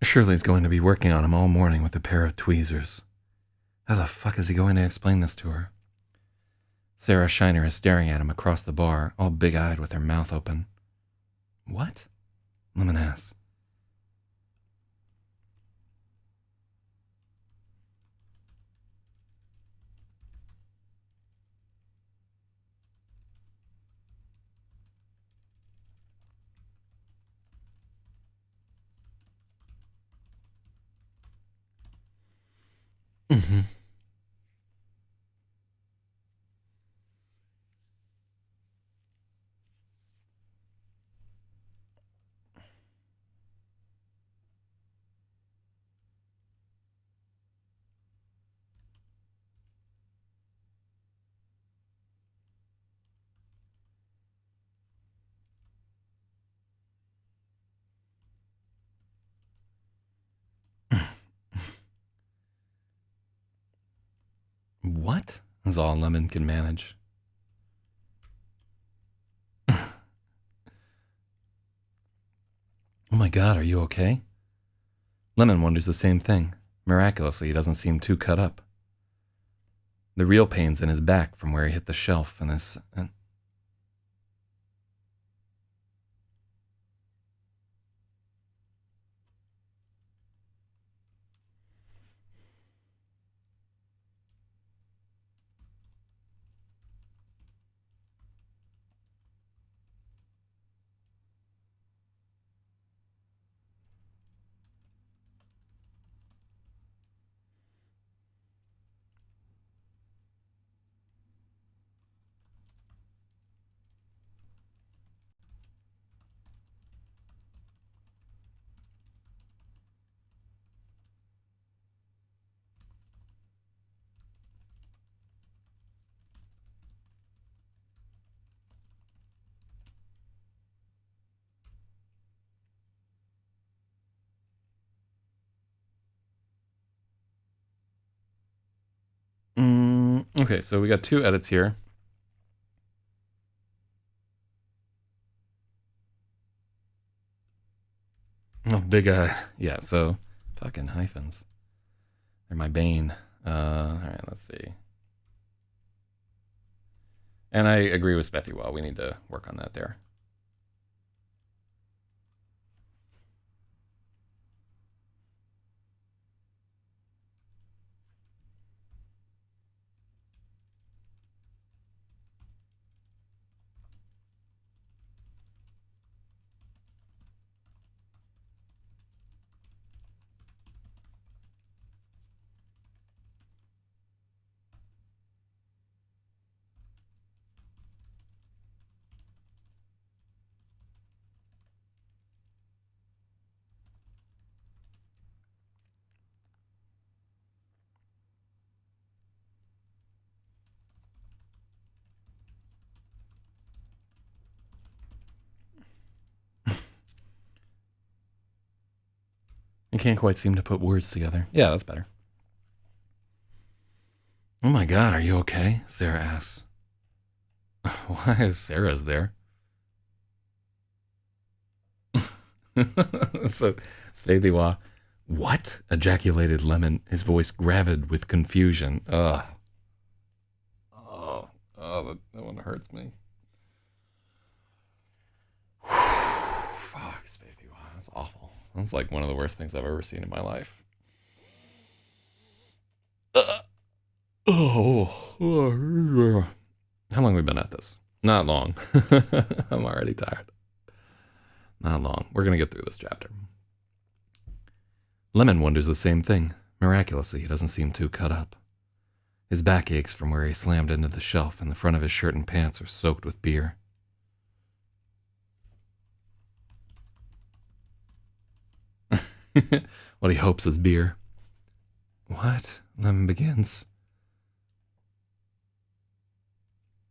Shirley's going to be working on him all morning with a pair of tweezers. How the fuck is he going to explain this to her? Sarah Shiner is staring at him across the bar, all big-eyed with her mouth open. What? Lemon asks. Mm-hmm. What? That's all Lemon can manage. Oh my god, are you okay? Lemon wonders the same thing. Miraculously, he doesn't seem too cut up. The real pain's in his back from where he hit the shelf and his... Okay, so we got 2 edits here. Oh, big yeah, so fucking hyphens. They're my bane. Alright, let's see. And I agree with Spethy. Well, we need to work on that there. I can't quite seem to put words together. Yeah, that's better. Oh my god, are you okay? Sarah asks. Why is Sarah's there? So, Svethiwa. What? Ejaculated Lemon, his voice gravid with confusion. Ugh. Oh, that one hurts me. Fuck, Svethiwa. That's awful. That's like one of the worst things I've ever seen in my life. Oh. How long have we been at this? Not long. I'm already tired. Not long. We're going to get through this chapter. Lemon wonders the same thing. Miraculously, he doesn't seem too cut up. His back aches from where he slammed into the shelf, and the front of his shirt and pants are soaked with beer. What he hopes is beer. What? Lemon begins.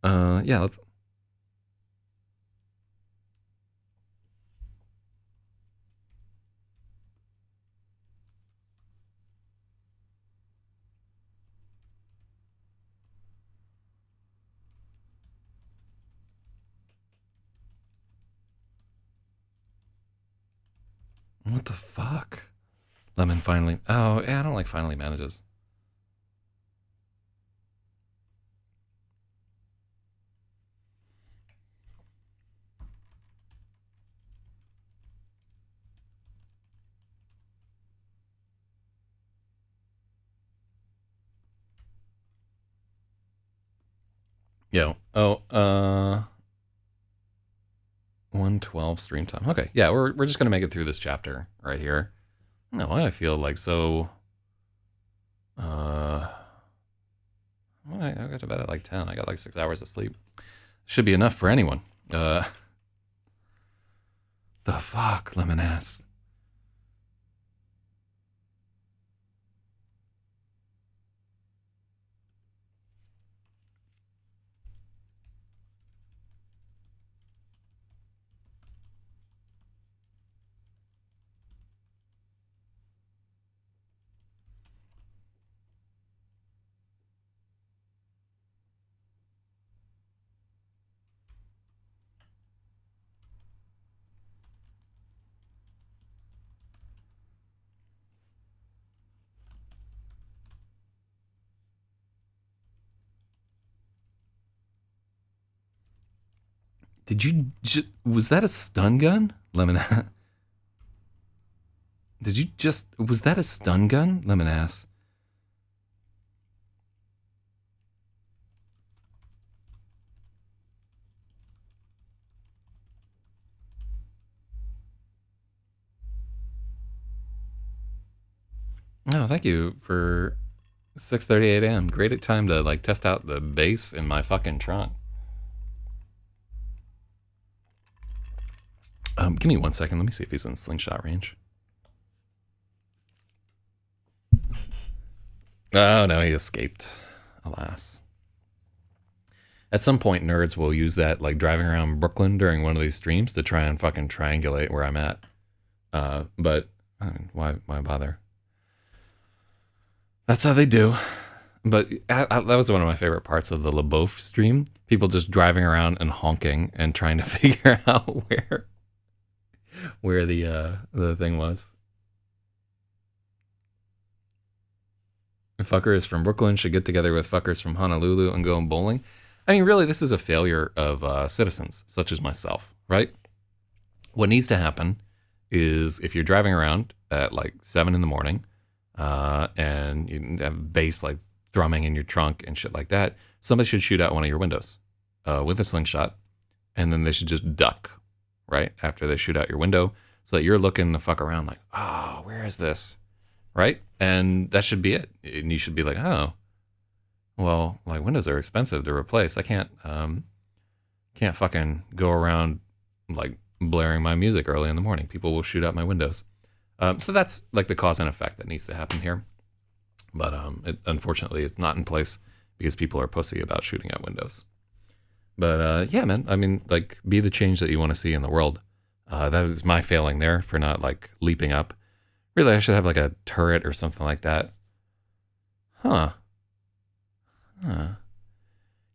Yeah, let's... What the fuck? Lemon finally... Oh, yeah, I don't like finally manages. Yo. 112 stream time. Okay, yeah, we're just gonna make it through this chapter right here. I don't know why I feel like so I got to bed at like 10. I got like 6 hours of sleep. Should be enough for anyone. The fuck, Lemon ass. Did you was that a stun gun? Lemon Did you just was that a stun gun? Lemon ass. No, thank you for 6:38 a.m. Great time to like test out the bass in my fucking trunk. Give me 1 second. Let me see if he's in slingshot range. Oh no, he escaped. Alas. At some point, nerds will use that, like driving around Brooklyn during one of these streams to try and fucking triangulate where I'm at. But I mean, why bother? That's how they do. But that was one of my favorite parts of the LeBeouf stream. People just driving around and honking and trying to figure out where the thing was. Fuckers from Brooklyn should get together with fuckers from Honolulu and go bowling. I mean, really, this is a failure of citizens such as myself, right? What needs to happen is if you're driving around at like 7 in the morning and you have bass like thrumming in your trunk and shit like that, somebody should shoot out one of your windows with a slingshot, and then they should just duck, right? After they shoot out your window, so that you're looking to fuck around like, oh, where is this? Right? And that should be it. And you should be like, oh, well, like windows are expensive to replace. I can't fucking go around like blaring my music early in the morning. People will shoot out my windows. So that's like the cause and effect that needs to happen here. But unfortunately, it's not in place because people are pussy about shooting out windows. But yeah, man, I mean, like, be the change that you want to see in the world. That is my failing there for not like leaping up. Really, I should have like a turret or something like that. Huh. You know,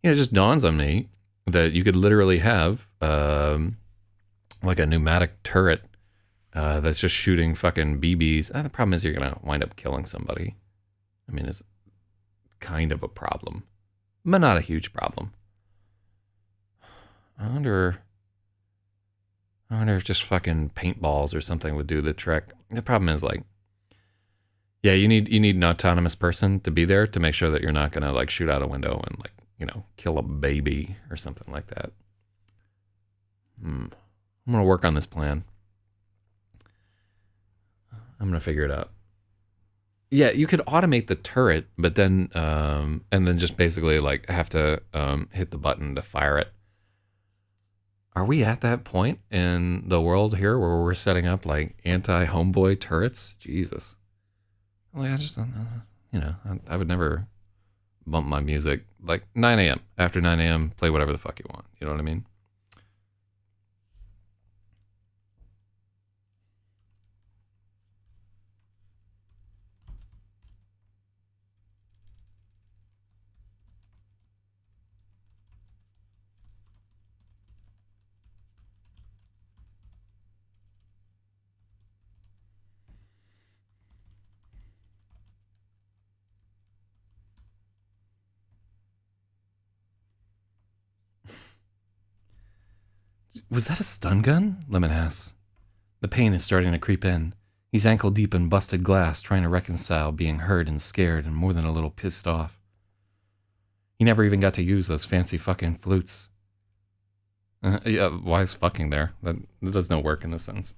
it just dawns on me that you could literally have like a pneumatic turret that's just shooting fucking BBs. The problem is you're going to wind up killing somebody. I mean, it's kind of a problem, but not a huge problem. I wonder if just fucking paintballs or something would do the trick. The problem is like, yeah, you need an autonomous person to be there to make sure that you're not gonna like shoot out a window and like, you know, kill a baby or something like that. I'm gonna work on this plan. I'm gonna figure it out. Yeah, you could automate the turret, but then and then just basically like have to hit the button to fire it. Are we at that point in the world here where we're setting up like anti-homeboy turrets? Jesus. Like, I just don't know. You know, I would never bump my music like 9 a.m. After 9 a.m., play whatever the fuck you want. You know what I mean? Was that a stun gun? Lemon asks. The pain is starting to creep in. He's ankle deep in busted glass, trying to reconcile being hurt and scared and more than a little pissed off. He never even got to use those fancy fucking flutes. Yeah, why is fucking there? That does no work in this sentence.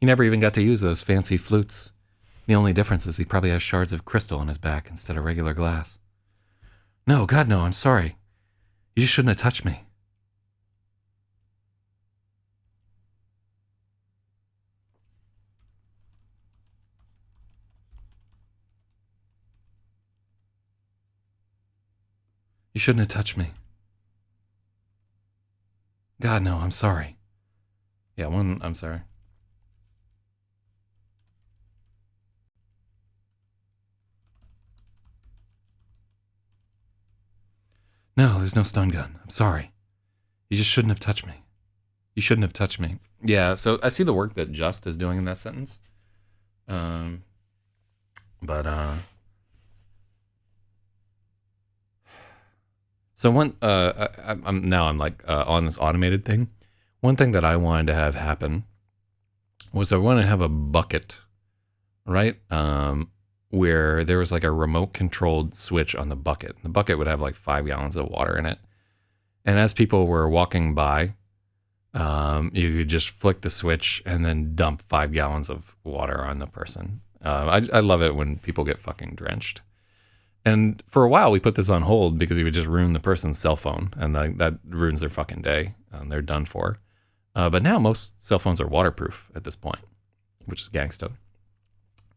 He never even got to use those fancy flutes. The only difference is he probably has shards of crystal on his back instead of regular glass. No, God, no, I'm sorry. You just shouldn't have touched me. You shouldn't have touched me. God, no, I'm sorry. Yeah, I'm sorry. No, there's no stun gun. I'm sorry. You just shouldn't have touched me. You shouldn't have touched me. Yeah, so I see the work that Just is doing in that sentence. But so I'm like on this automated thing. One thing that I wanted to have happen was I wanted to have a bucket, right? Where there was like a remote controlled switch on the bucket. The bucket would have like 5 gallons of water in it. And as people were walking by, you could just flick the switch and then dump 5 gallons of water on the person. I love it when people get fucking drenched. And for a while, we put this on hold because it would just ruin the person's cell phone, and that ruins their fucking day. They're done for. But now most cell phones are waterproof at this point, which is gangsta.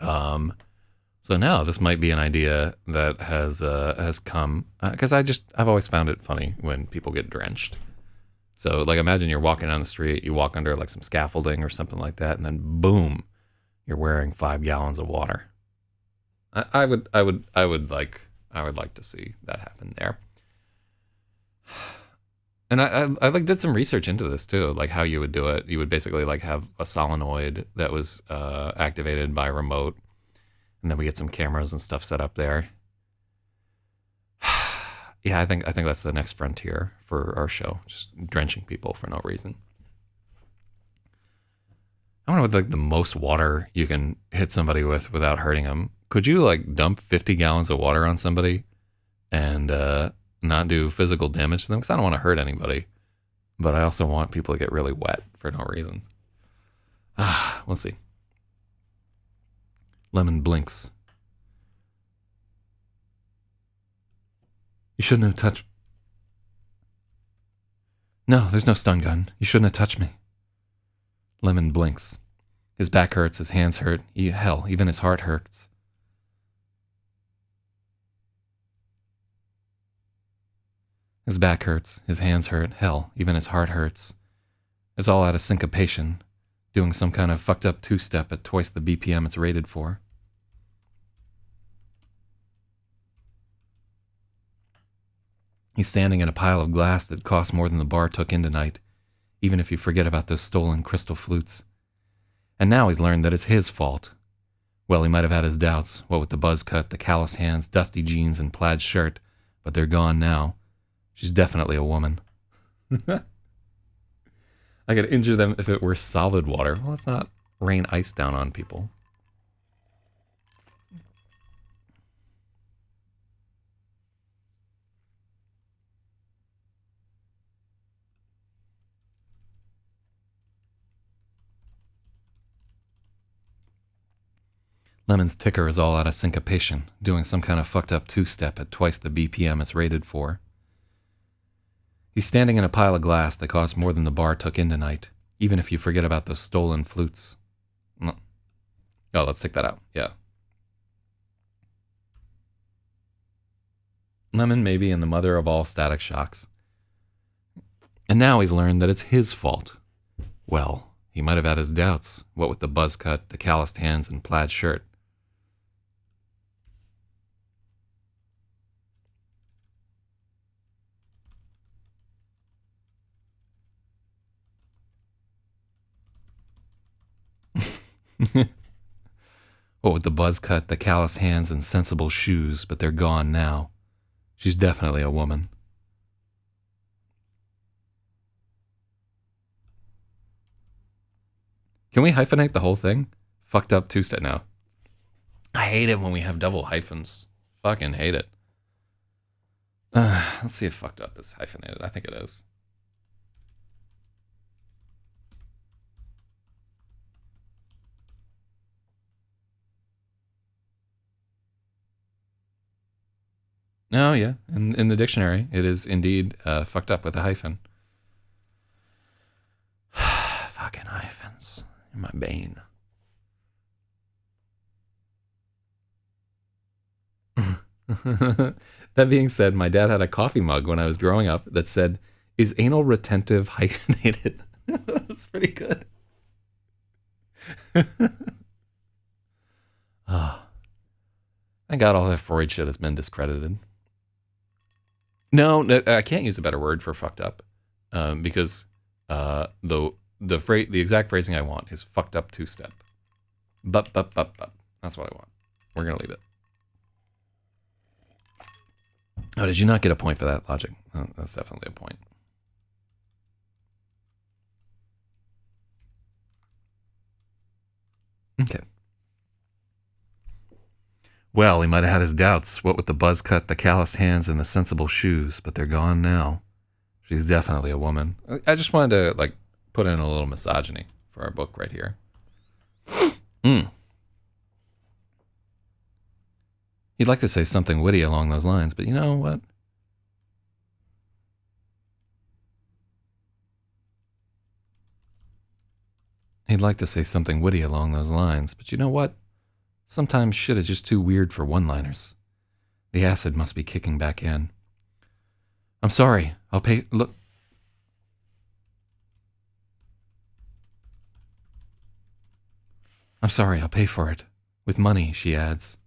So now this might be an idea that has come because I've always found it funny when people get drenched. So like imagine you're walking down the street, you walk under like some scaffolding or something like that, and then boom, you're wearing 5 gallons of water. I would like to see that happen there. And I like did some research into this too, like how you would do it. You would basically like have a solenoid that was activated by remote, and then we get some cameras and stuff set up there. Yeah, I think that's the next frontier for our show, just drenching people for no reason. I wonder what like the most water you can hit somebody with without hurting them. Could you like dump 50 gallons of water on somebody and not do physical damage to them? Because I don't want to hurt anybody, but I also want people to get really wet for no reason. Let's see. Lemon blinks. You shouldn't have touched. No, there's no stun gun. You shouldn't have touched me. Lemon blinks. His back hurts, his hands hurt. Hell, even his heart hurts. His back hurts, his hands hurt. Hell, even his heart hurts. It's all out of syncopation, doing some kind of fucked up two-step at twice the BPM it's rated for. He's standing in a pile of glass that cost more than the bar took in tonight, even if you forget about those stolen crystal flutes. And now he's learned that it's his fault. Well, he might have had his doubts, what with the buzz cut, the calloused hands, dusty jeans, and plaid shirt, but they're gone now. She's definitely a woman. I could injure them if it were solid water. Well, let's not rain ice down on people. Lemon's ticker is all out of syncopation, doing some kind of fucked up two-step at twice the BPM it's rated for. He's standing in a pile of glass that cost more than the bar took in tonight, even if you forget about those stolen flutes. Oh, let's take that out. Yeah. Lemon may be in the mother of all static shocks. And now he's learned that it's his fault. Well, he might have had his doubts, what with the buzz cut, the calloused hands, and plaid shirt. What with the buzz cut, the calloused hands, and sensible shoes, but they're gone now. She's definitely a woman. Can we hyphenate the whole thing? Fucked up two-step now. I hate it when we have double hyphens. Fucking hate it. Let's see if fucked up is hyphenated. I think it is. Oh, yeah. In the dictionary, it is indeed fucked up with a hyphen. Fucking hyphens. You're my bane. That being said, my dad had a coffee mug when I was growing up that said, "Is anal retentive hyphenated?" That's pretty good. Oh, thank God all that Freud shit has been discredited. No, I can't use a better word for fucked up, because the exact phrasing I want is fucked up two-step. But. That's what I want. We're gonna leave it. Oh, did you not get a point for that logic? Oh, that's definitely a point. Okay. Well, he might have had his doubts, what with the buzz cut, the calloused hands, and the sensible shoes, but they're gone now. She's definitely a woman. I just wanted to, put in a little misogyny for our book right here. He'd like to say something witty along those lines, but you know what? He'd like to say something witty along those lines, but you know what? Sometimes shit is just too weird for one-liners. The acid must be kicking back in. I'm sorry. I'll pay. Look. I'm sorry. I'll pay for it. With money, she adds.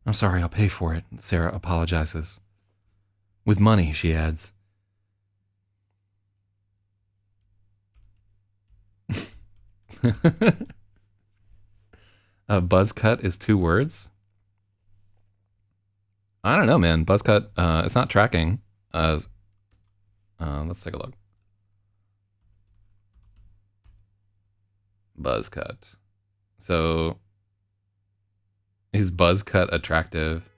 I'm sorry. I'll pay for it, Sarah apologizes. With money, she adds. A buzz cut is 2 words? I don't know, man. Buzz cut, it's not tracking as. Let's take a look. Buzz cut. So, is buzz cut attractive?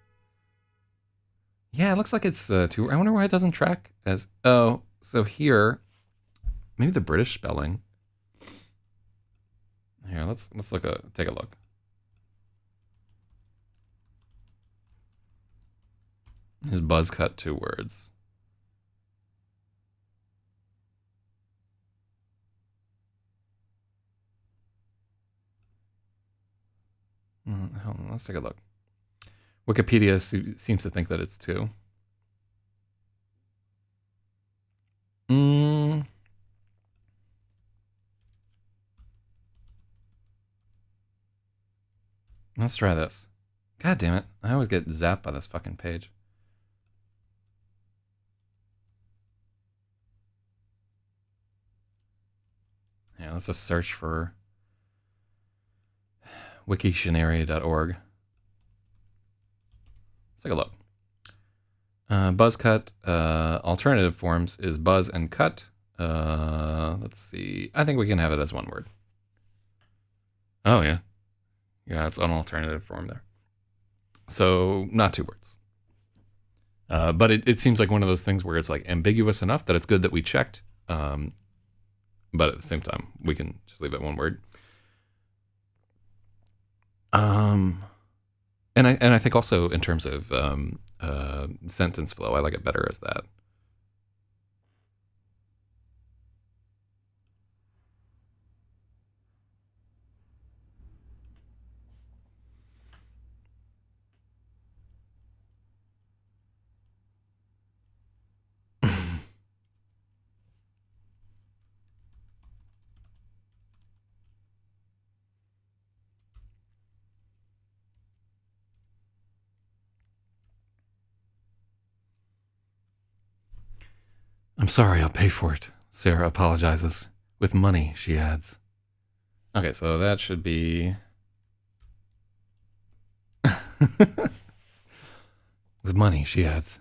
Yeah, it looks like it's 2. I wonder why it doesn't track as. Oh, so here, maybe the British spelling. Here, let's take a look. Is buzz cut 2 words? Hold on, let's take a look. Wikipedia seems to think that it's 2. Let's try this. God damn it. I always get zapped by this fucking page. Yeah, let's just search for wiktionary.org. Let's take a look. Buzz cut, alternative forms is buzz and cut. Let's see. I think we can have it as 1 word. Oh, yeah. Yeah, it's an alternative form there. So, not 2 words. But it seems like one of those things where it's ambiguous enough that it's good that we checked. But at the same time, we can just leave it 1 word. And I think also in terms of sentence flow, I like it better as that. I'm sorry, I'll pay for it, Sarah apologizes. With money, she adds. Okay, so that should be... With money, she adds.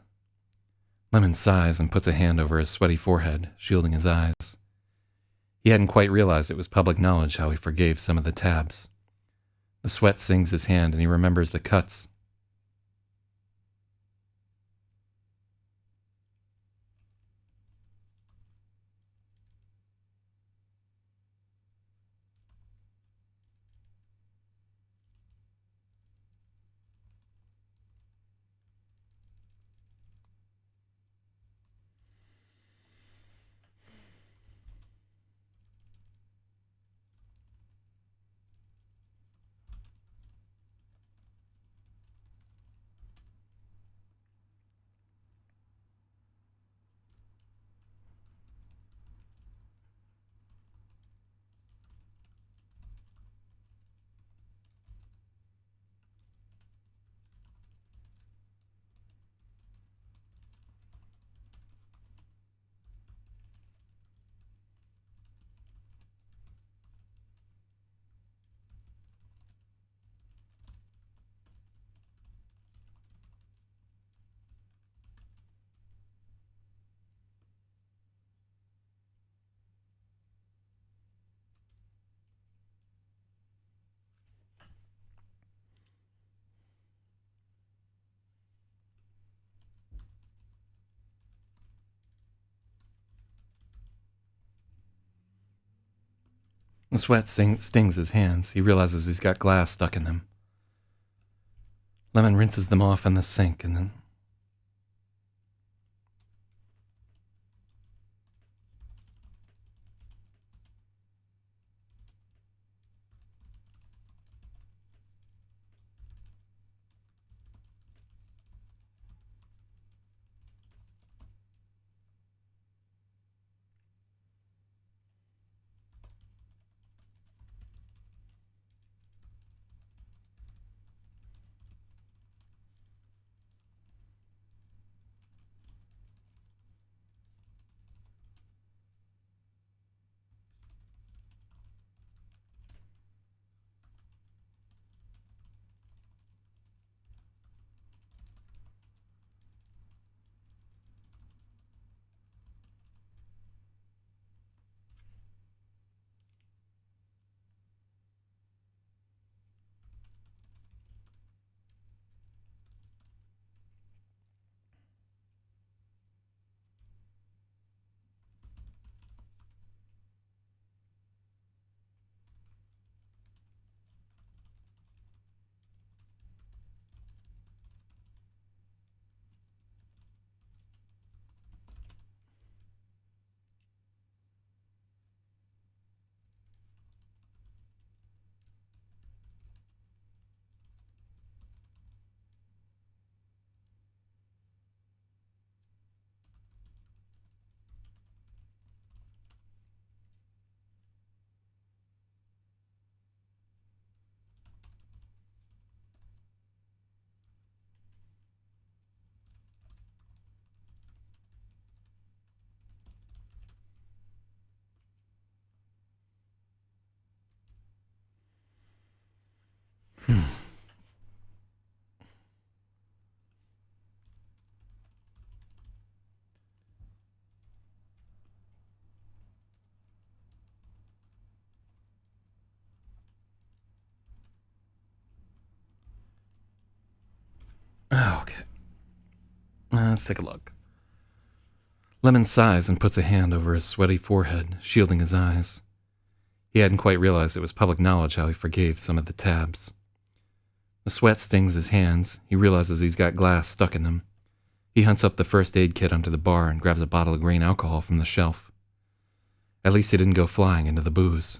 Lemon sighs and puts a hand over his sweaty forehead, shielding his eyes. He hadn't quite realized it was public knowledge how he forgave some of the tabs. The sweat stings his hand and he remembers the cuts. The sweat stings his hands. He realizes he's got glass stuck in them. Lemon rinses them off in the sink and then... Oh, okay. Let's take a look. Lemon sighs and puts a hand over his sweaty forehead, shielding his eyes. He hadn't quite realized it was public knowledge how he forgave some of the tabs. The sweat stings his hands. He realizes he's got glass stuck in them. He hunts up the first aid kit under the bar and grabs a bottle of green alcohol from the shelf. At least he didn't go flying into the booze.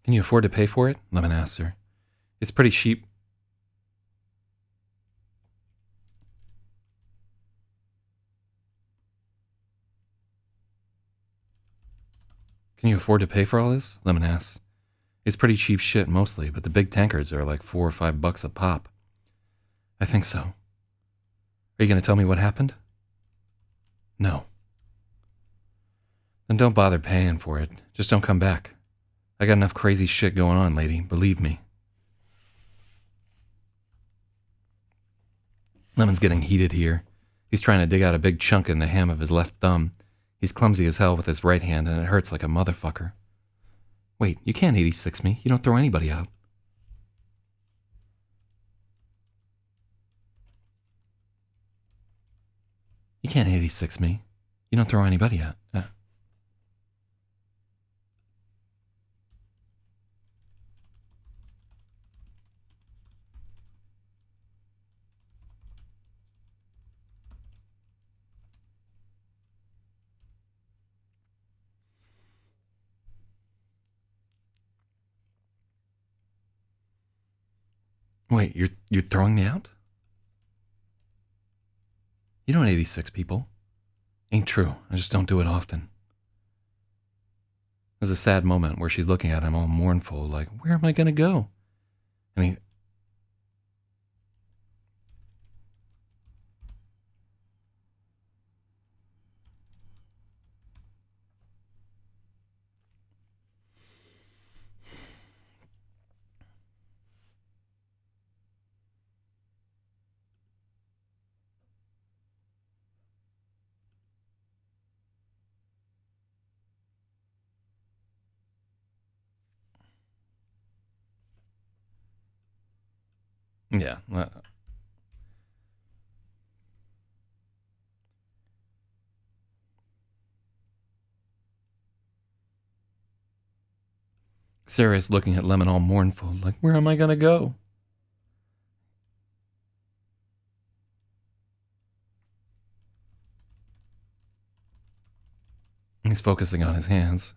Can you afford to pay for it? Lemon asks her. It's pretty cheap. Can you afford to pay for all this? Lemon asks. It's pretty cheap shit mostly, but the big tankards are like $4 or $5 a pop. I think so. Are you going to tell me what happened? No. Then don't bother paying for it. Just don't come back. I got enough crazy shit going on, lady. Believe me. Lemon's getting heated here. He's trying to dig out a big chunk in the ham of his left thumb. He's clumsy as hell with his right hand, and it hurts like a motherfucker. Wait, you can't 86 me. You don't throw anybody out. You can't 86 me. You don't throw anybody out. Wait, you're throwing me out? You don't 86 people. Ain't true. I just don't do it often. There's a sad moment where she's looking at him all mournful, like, where am I going to go? And Yeah. Sarah is looking at Lemon all mournful, like, where am I going to go? He's focusing on his hands.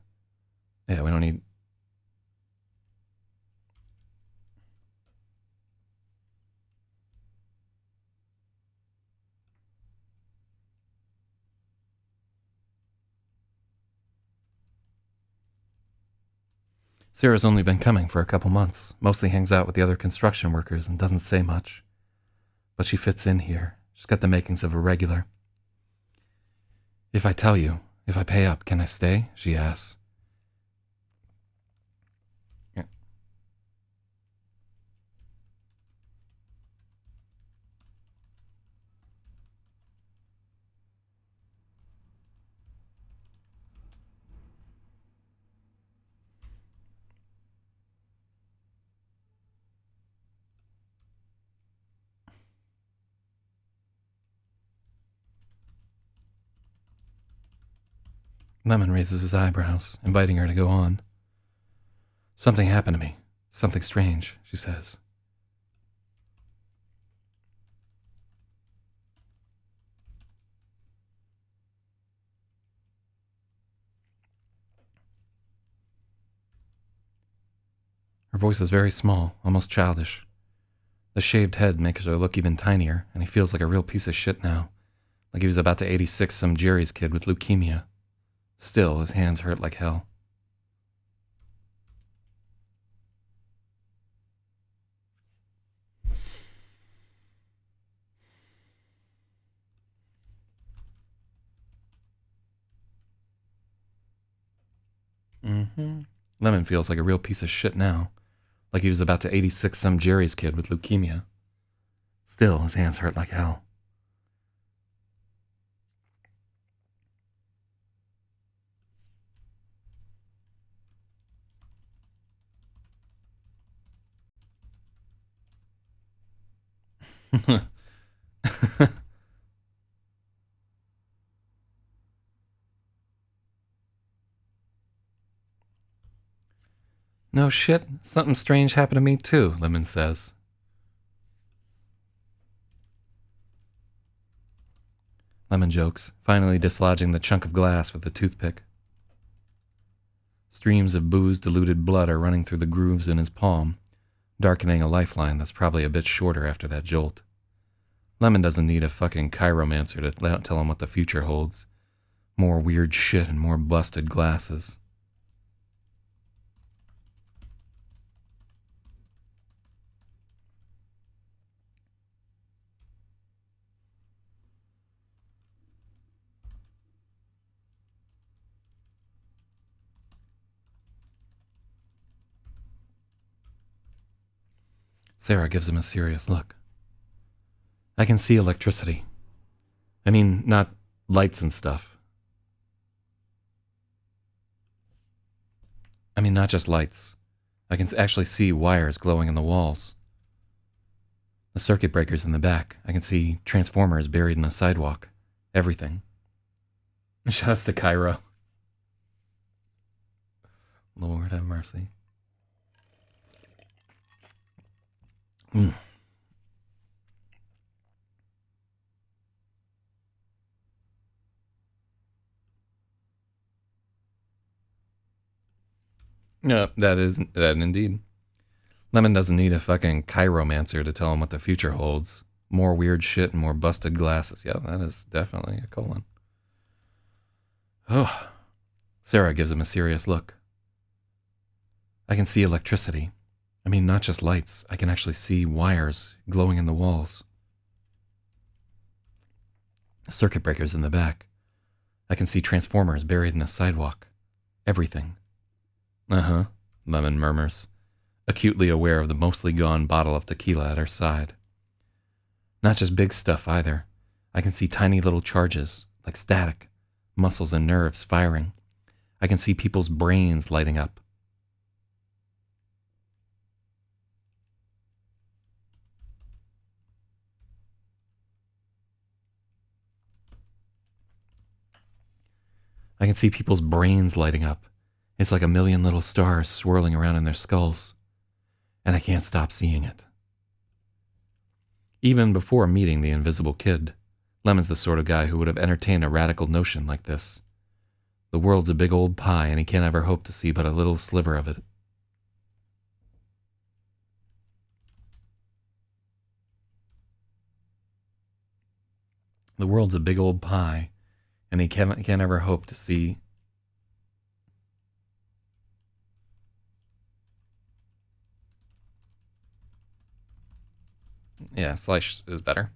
Yeah, we don't need... Sarah's only been coming for a couple months, mostly hangs out with the other construction workers and doesn't say much. But she fits in here. She's got the makings of a regular. If I tell you, if I pay up, can I stay? She asks. Yeah. Lemon raises his eyebrows, inviting her to go on. Something happened to me. Something strange, she says. Her voice is very small, almost childish. The shaved head makes her look even tinier, and he feels like a real piece of shit now, like he was about to 86 some Jerry's kid with leukemia. Still, his hands hurt like hell. Lemon feels like a real piece of shit now, like he was about to 86 some Jerry's kid with leukemia. Still, his hands hurt like hell. No shit, something strange happened to me too, Lemon says. Lemon jokes, finally dislodging the chunk of glass with the toothpick. Streams of booze-diluted blood are running through the grooves in his palm, darkening a lifeline that's probably a bit shorter after that jolt. Lemon doesn't need a fucking chiromancer to tell him what the future holds. More weird shit and more busted glasses. Sarah gives him a serious look. I can see electricity. I mean, not lights and stuff. I mean, not just lights. I can actually see wires glowing in the walls. The circuit breakers in the back. I can see transformers buried in the sidewalk. Everything. Shouts to Cairo. Lord have mercy. No, that indeed. Lemon doesn't need a fucking chiromancer to tell him what the future holds. More weird shit and more busted glasses. Yeah, that is definitely a colon. Oh. Sarah gives him a serious look. I can see electricity. I mean, not just lights. I can actually see wires glowing in the walls. Circuit breakers in the back. I can see transformers buried in the sidewalk. Everything. Uh-huh, Lemon murmurs, acutely aware of the mostly gone bottle of tequila at her side. Not just big stuff either. I can see tiny little charges, like static, muscles and nerves firing. I can see people's brains lighting up. I can see people's brains lighting up. It's like a million little stars swirling around in their skulls. And I can't stop seeing it. Even before meeting the invisible kid, Lemon's the sort of guy who would have entertained a radical notion like this. The world's a big old pie, and he can't ever hope to see but a little sliver of it. The world's a big old pie, and he can't ever hope to see. Yeah, slice is better.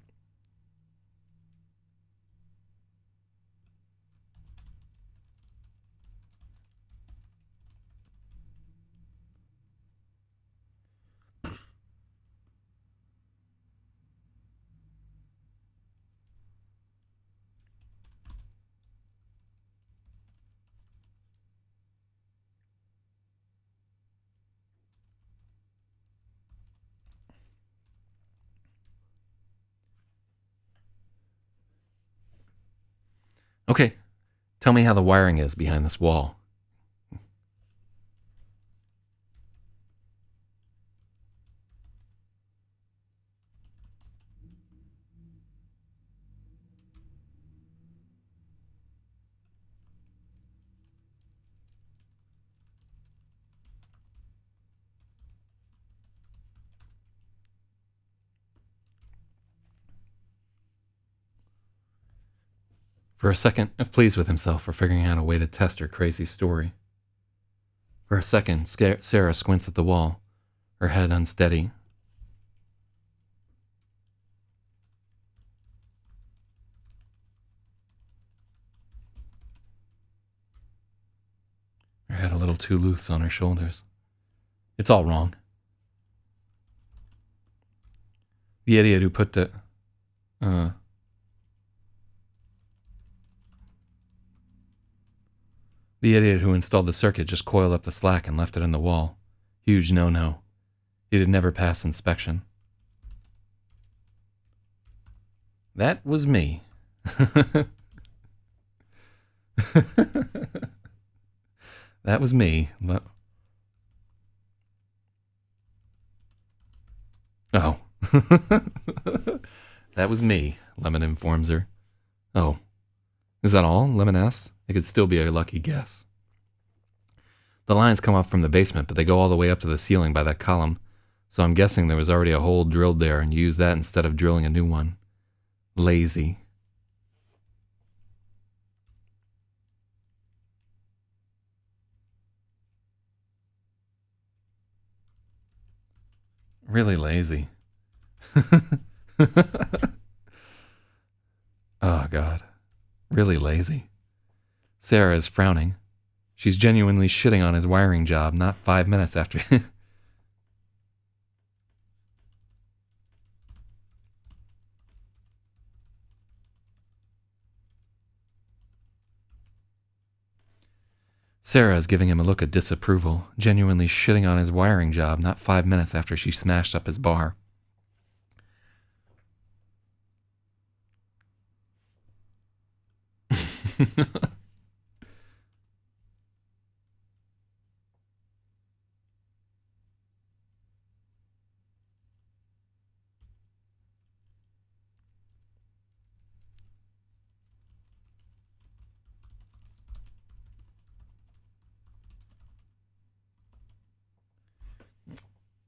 Okay, tell me how the wiring is behind this wall. For a second, pleased with himself for figuring out a way to test her crazy story. For a second, Sarah squints at the wall, her head unsteady. Her head a little too loose on her shoulders. It's all wrong. The idiot who put the... The idiot who installed the circuit just coiled up the slack and left it in the wall. Huge no-no. It'd never pass inspection. That was me. That was me. Oh. That was me, Lemon informs her. Oh. Is that all? Lemon asks. It could still be a lucky guess. The lines come up from the basement, but they go all the way up to the ceiling by that column, so I'm guessing there was already a hole drilled there and you used that instead of drilling a new one. Lazy. Really lazy. Oh, God. Really lazy. Sarah is frowning. She's genuinely shitting on his wiring job not 5 minutes after... Sarah is giving him a look of disapproval, genuinely shitting on his wiring job not 5 minutes after she smashed up his bar.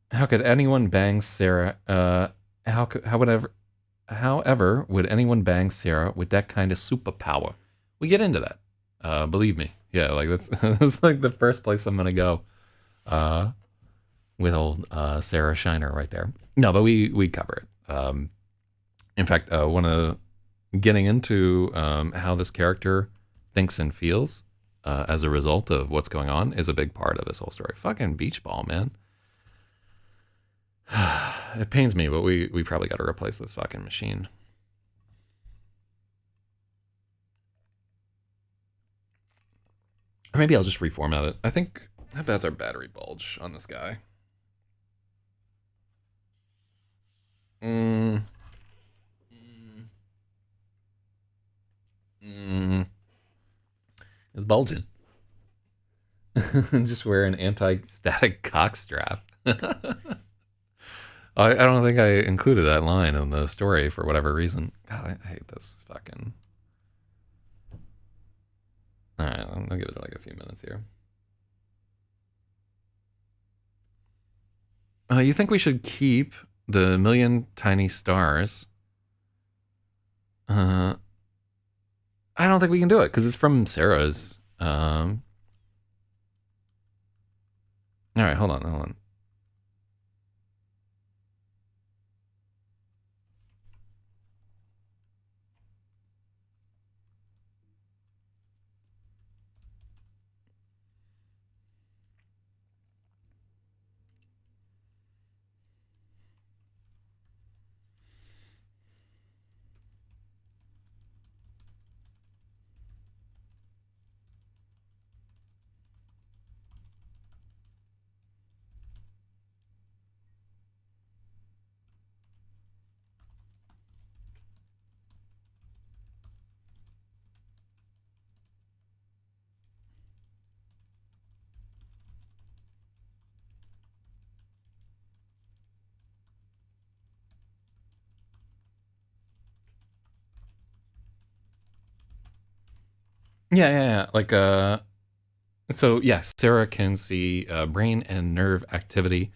How could anyone bang Sarah? However, would anyone bang Sarah with that kind of superpower? We get into that. Believe me. Yeah, like that's like the first place I'm gonna go. With old Sarah Shiner right there. No, but we cover it. In fact, one of getting into how this character thinks and feels as a result of what's going on is a big part of this whole story. Fucking beach ball, man. It pains me, but we probably got to replace this fucking machine. Or maybe I'll just reformat it. I think, how bad's our battery bulge on this guy? His bulging. Just wear an anti-static cock strap. I don't think I included that line in the story for whatever reason. God, I hate this fucking... Alright, I'll give it like a few minutes here. You think we should keep the million tiny stars? I don't think we can do it because it's from Sarah's. All right, hold on. Yeah. Like, so yes, Sarah can see brain and nerve activity.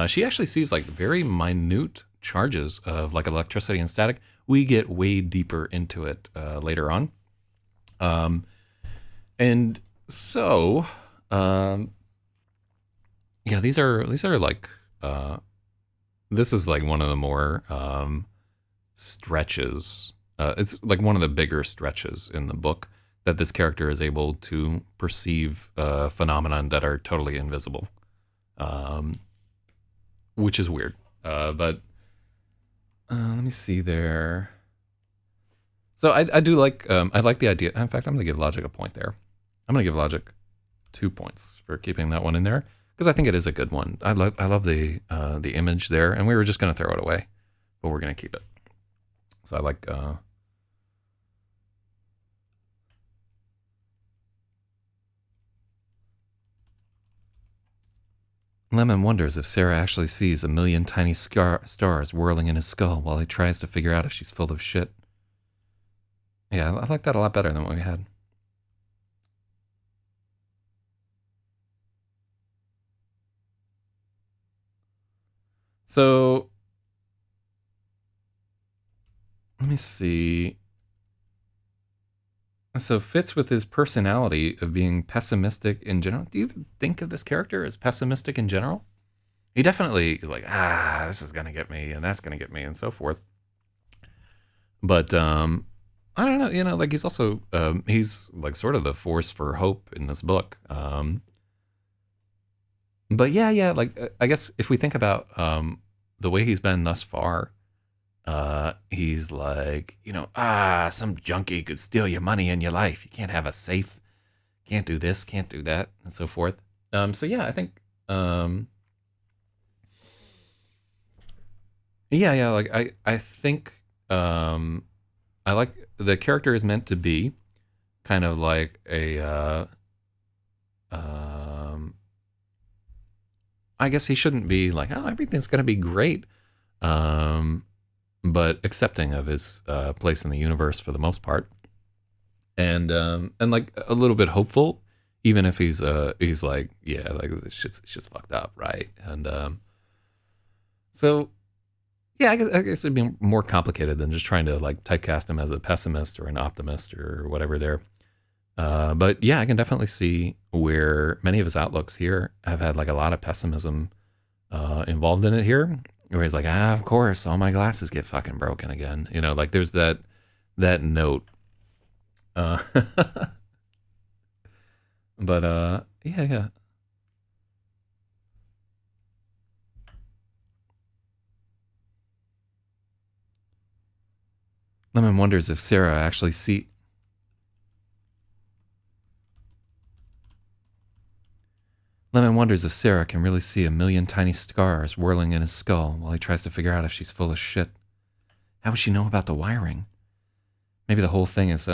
She actually sees like very minute charges of like electricity and static. We get way deeper into it later on. And so, yeah, these are like, this is like one of the more stretches. It's like one of the bigger stretches in the book that this character is able to perceive phenomenon that are totally invisible, which is weird. But let me see there. So I do like, I like the idea. In fact, I'm going to give Logic a point there. I'm going to give Logic 2 points for keeping that one in there because I think it is a good one. I love the image there, and we were just going to throw it away, but we're going to keep it. So I like. Lemon wonders if Sarah actually sees a million tiny stars whirling in his skull while he tries to figure out if she's full of shit. Yeah, I like that a lot better than what we had. So, let me see. So fits with his personality of being pessimistic in general. Do you think of this character as pessimistic in general? He definitely is like, this is gonna get me, and that's gonna get me, and so forth. But I don't know, like he's also he's like sort of the force for hope in this book. But yeah, like I guess if we think about the way he's been thus far, he's like, some junkie could steal your money and your life. You can't have a safe, can't do this, can't do that, and so forth. So yeah, I think, yeah, like I think, I like the character is meant to be kind of like a, I guess he shouldn't be like, everything's gonna be great. But accepting of his place in the universe for the most part, and like a little bit hopeful, even if he's like, yeah, like this shit's fucked up, right? And so yeah, I guess it'd be more complicated than just trying to like typecast him as a pessimist or an optimist or whatever there. But yeah, I can definitely see where many of his outlooks here have had like a lot of pessimism involved in it here. Where he's like, of course, all my glasses get fucking broken again. Like there's that note. But yeah. Lemon wonders if Sarah actually Lemon wonders if Sarah can really see a million tiny stars whirling in his skull while he tries to figure out if she's full of shit. How would she know about the wiring? Maybe the whole thing is...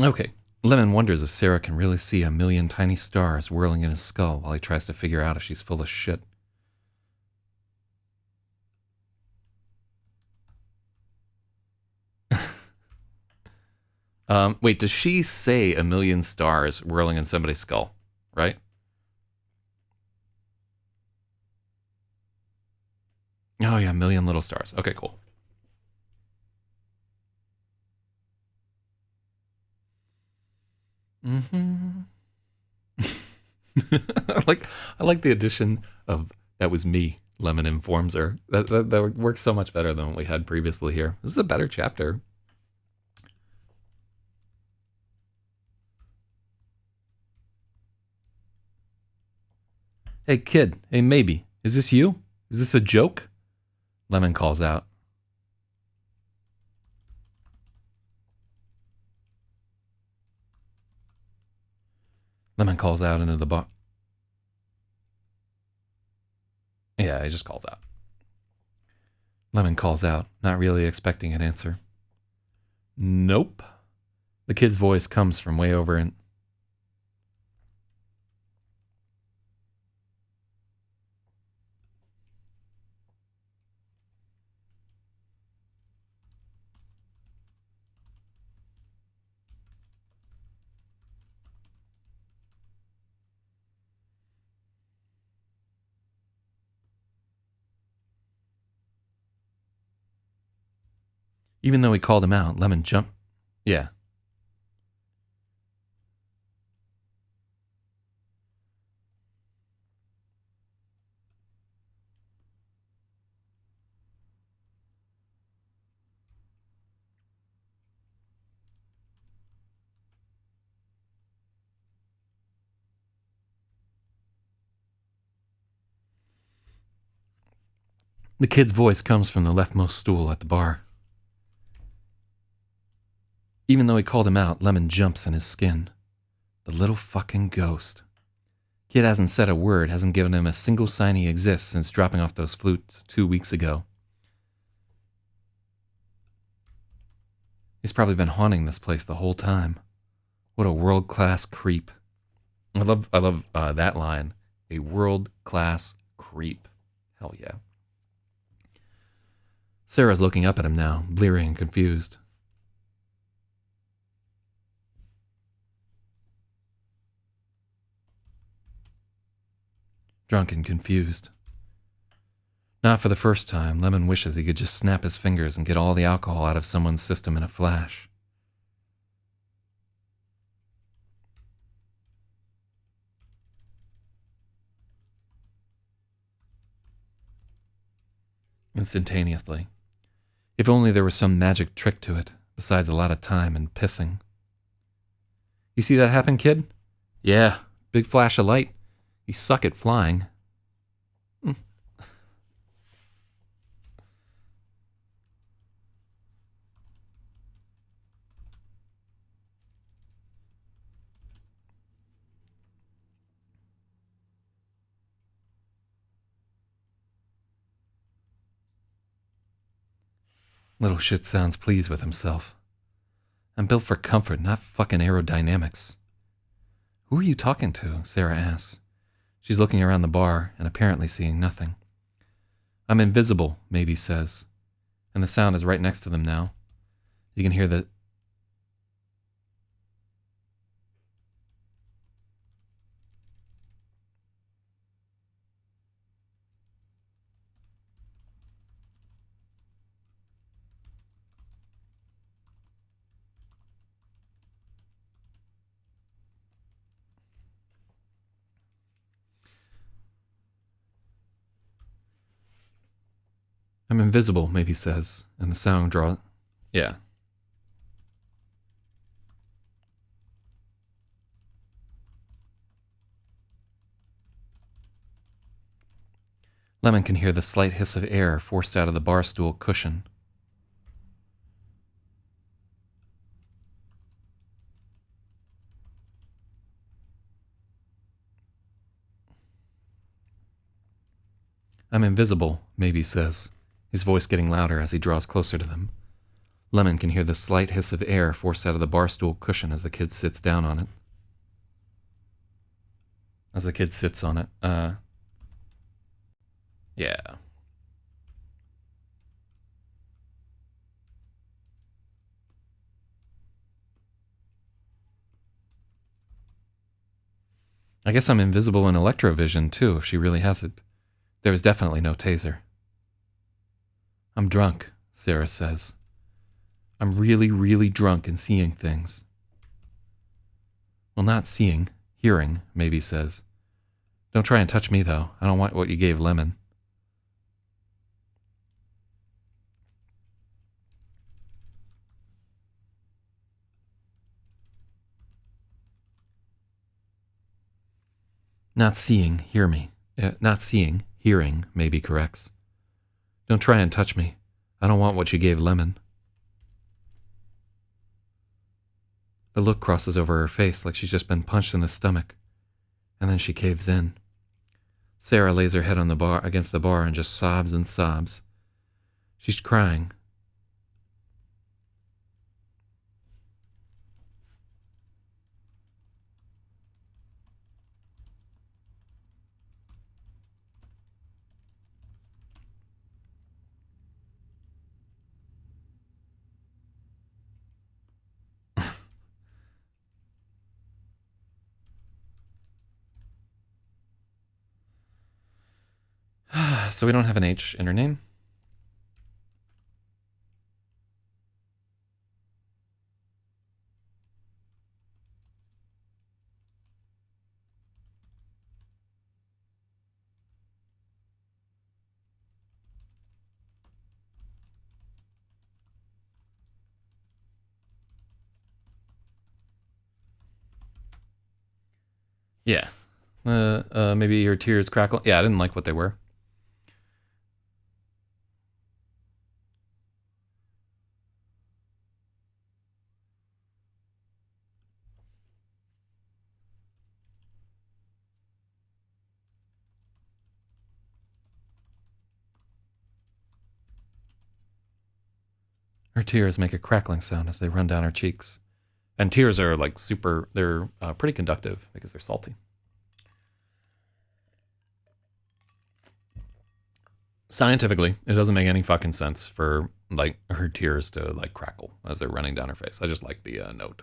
Okay. Lemon wonders if Sarah can really see a million tiny stars whirling in his skull while he tries to figure out if she's full of shit. Wait, does she say a million stars whirling in somebody's skull? Right? Oh, yeah, a million little stars. Okay, cool. Mm-hmm. I like the addition of that was me. Lemon informs her. That works so much better than what we had previously here. This is a better chapter. Hey, kid. Hey, maybe. Is this you? Is this a joke? Lemon calls out. Lemon calls out into the bar. Yeah, he just calls out. Lemon calls out, not really expecting an answer. Nope. The kid's voice comes from way over in. Even though he called him out, Lemon jumped. Yeah. The kid's voice comes from the leftmost stool at the bar. Even though he called him out, Lemon jumps in his skin. The little fucking ghost. Kid hasn't said a word, hasn't given him a single sign he exists since dropping off those flutes 2 weeks ago. He's probably been haunting this place the whole time. What a world-class creep. I love that line. A world-class creep. Hell yeah. Sarah's looking up at him now, bleary and confused. Drunk and confused. Not for the first time, Lemon wishes he could just snap his fingers and get all the alcohol out of someone's system in a flash. Instantaneously. If only there was some magic trick to it, besides a lot of time and pissing. You see that happen, kid? Yeah, big flash of light. You suck at flying. Little shit sounds pleased with himself. I'm built for comfort, not fucking aerodynamics. Who are you talking to? Sarah asks. She's looking around the bar and apparently seeing nothing. I'm invisible, Maybe says. And the sound is right next to them now. You can hear the... I'm invisible, Maybe says, and the sound draws... Yeah. Lemon can hear the slight hiss of air forced out of the bar stool cushion. I'm invisible, Maybe says, his voice getting louder as he draws closer to them. Lemon can hear the slight hiss of air forced out of the bar stool cushion as the kid sits down on it. As the kid sits on it. Yeah. I guess I'm invisible in electrovision, too, if she really has it. There is definitely no taser. I'm drunk, Sarah says. I'm really, really drunk and seeing things. Well, not seeing, hearing, maybe says. Don't try and touch me, though. I don't want what you gave Lemon. Not seeing, hear me. Not seeing, hearing, maybe corrects. Don't try and touch me. I don't want what you gave Lemon. A look crosses over her face like she's just been punched in the stomach. And then she caves in. Sarah lays her head on the bar against the bar and just sobs and sobs. She's crying. So we don't have an H in her name? Yeah. Maybe her tears crackle. Yeah, I didn't like what they were. Her tears make a crackling sound as they run down her cheeks. And tears are like they're pretty conductive because they're salty. Scientifically, it doesn't make any fucking sense for like her tears to like crackle as they're running down her face. I just like the note.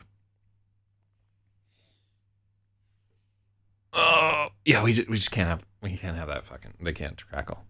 Oh, yeah, we just can't have that fucking, they can't crackle.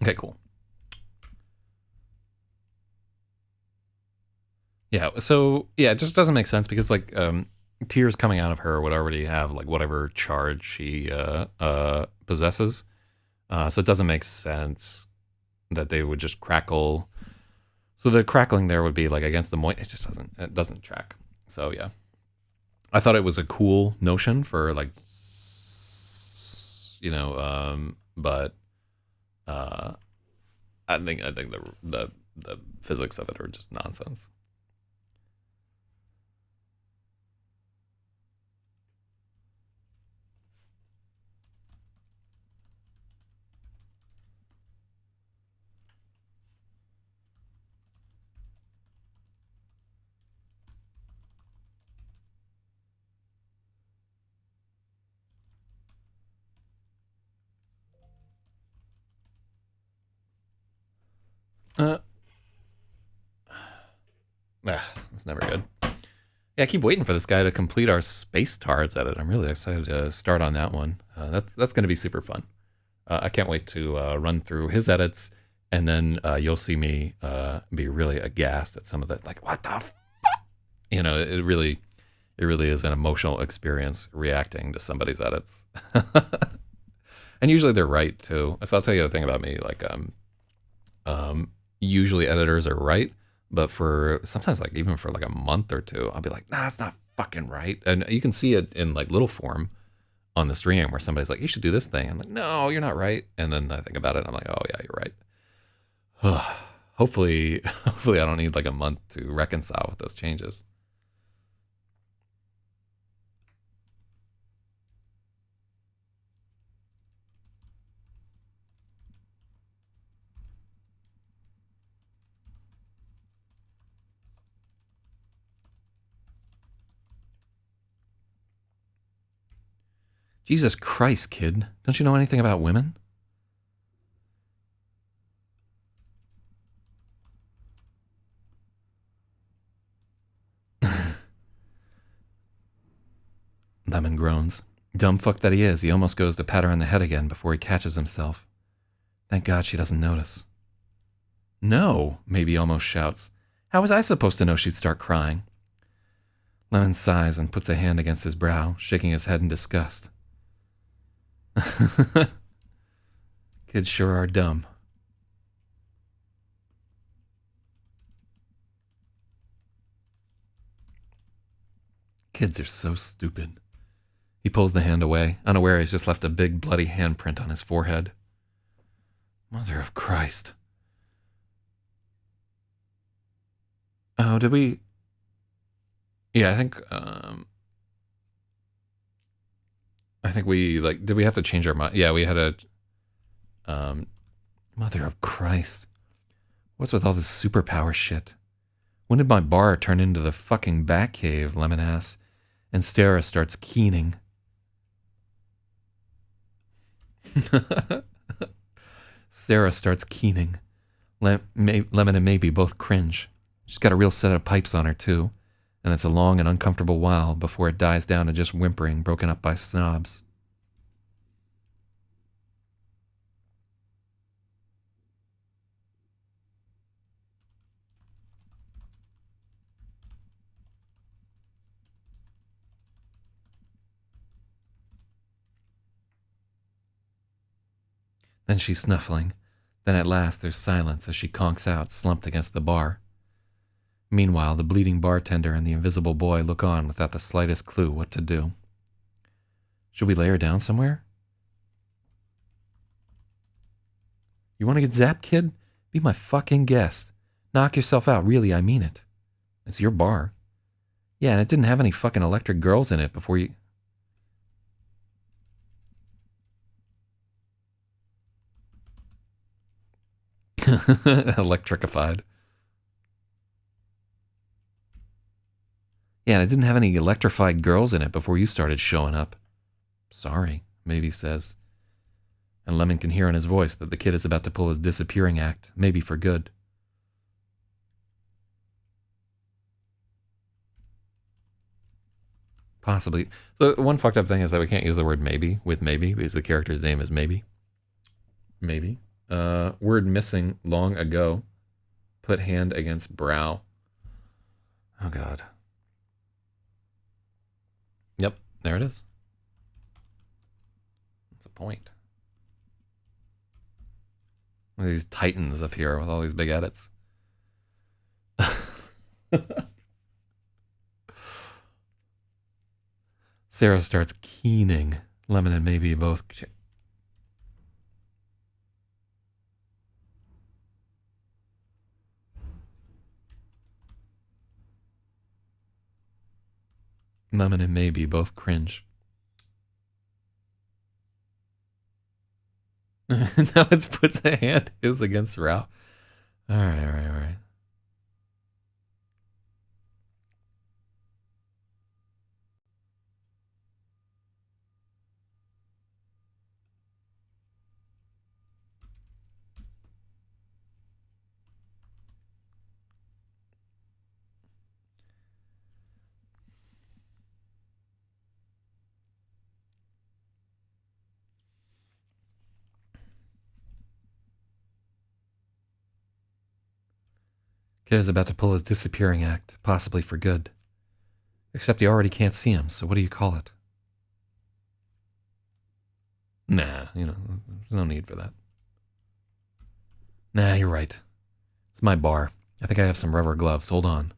Okay, cool. Yeah, so yeah, it just doesn't make sense because like tears coming out of her would already have like whatever charge she possesses. So it doesn't make sense that they would just crackle. So the crackling there would be like against the it doesn't track. So yeah. I thought it was a cool notion for like but I think the physics of it are just nonsense. That's never good. Yeah, I keep waiting for this guy to complete our space tards edit. I'm really excited to start on that one. That's going to be super fun. I can't wait to run through his edits, and then you'll see me be really aghast at some of the, like, what the you know, it really is an emotional experience reacting to somebody's edits. And usually they're right too. So I'll tell you the thing about me, like usually editors are right, but for sometimes, like even for like a month or two, I'll be like, nah, it's not fucking right. And you can see it in like little form on the stream where somebody's like, you should do this thing. I'm like, no, you're not right. And then I think about it and I'm like, oh yeah, you're right. hopefully I don't need like a month to reconcile with those changes. Jesus Christ, kid. Don't you know anything about women? Lemon groans. Dumb fuck that he is. He almost goes to pat her on the head again before he catches himself. Thank God she doesn't notice. No, Maybe almost shouts. How was I supposed to know she'd start crying? Lemon sighs and puts a hand against his brow, shaking his head in disgust. Kids sure are dumb. Kids are so stupid. He pulls the hand away, unaware he's just left a big bloody handprint on his forehead. Mother of Christ. Oh, did we... Yeah, I think we, like, did we have to change our mind? Yeah, we had a... Mother of Christ. What's with all this superpower shit? When did my bar turn into the fucking Batcave, Lemon asks, and Stara starts keening. Sarah starts keening. Lemon and Maybe both cringe. She's got a real set of pipes on her, too, and it's a long and uncomfortable while before it dies down to just whimpering, broken up by snobs. Then she's snuffling. Then at last there's silence as she conks out, slumped against the bar. Meanwhile, the bleeding bartender and the invisible boy look on without the slightest clue what to do. Should we lay her down somewhere? You want to get zapped, kid? Be my fucking guest. Knock yourself out, really, I mean it. It's your bar. Yeah, and it didn't have any fucking electric girls in it before you... Electrified. Yeah, and it didn't have any electrified girls in it before you started showing up. Sorry, Maybe says. And Lemon can hear in his voice that the kid is about to pull his disappearing act, maybe for good. Possibly. So one fucked up thing is that we can't use the word maybe with Maybe because the character's name is Maybe. Maybe. Word missing long ago. Put hand against brow. Oh, God. Yep, there it is. What's the point? Look at these titans up here with all these big edits. Sarah starts keening. Lemon and Maybe both... Lemon and Maybe both cringe. Now it puts a hand is against Rao. All right. Kid is about to pull his disappearing act, possibly for good. Except you already can't see him, so what do you call it? Nah, there's no need for that. Nah, you're right. It's my bar. I think I have some rubber gloves. Hold on.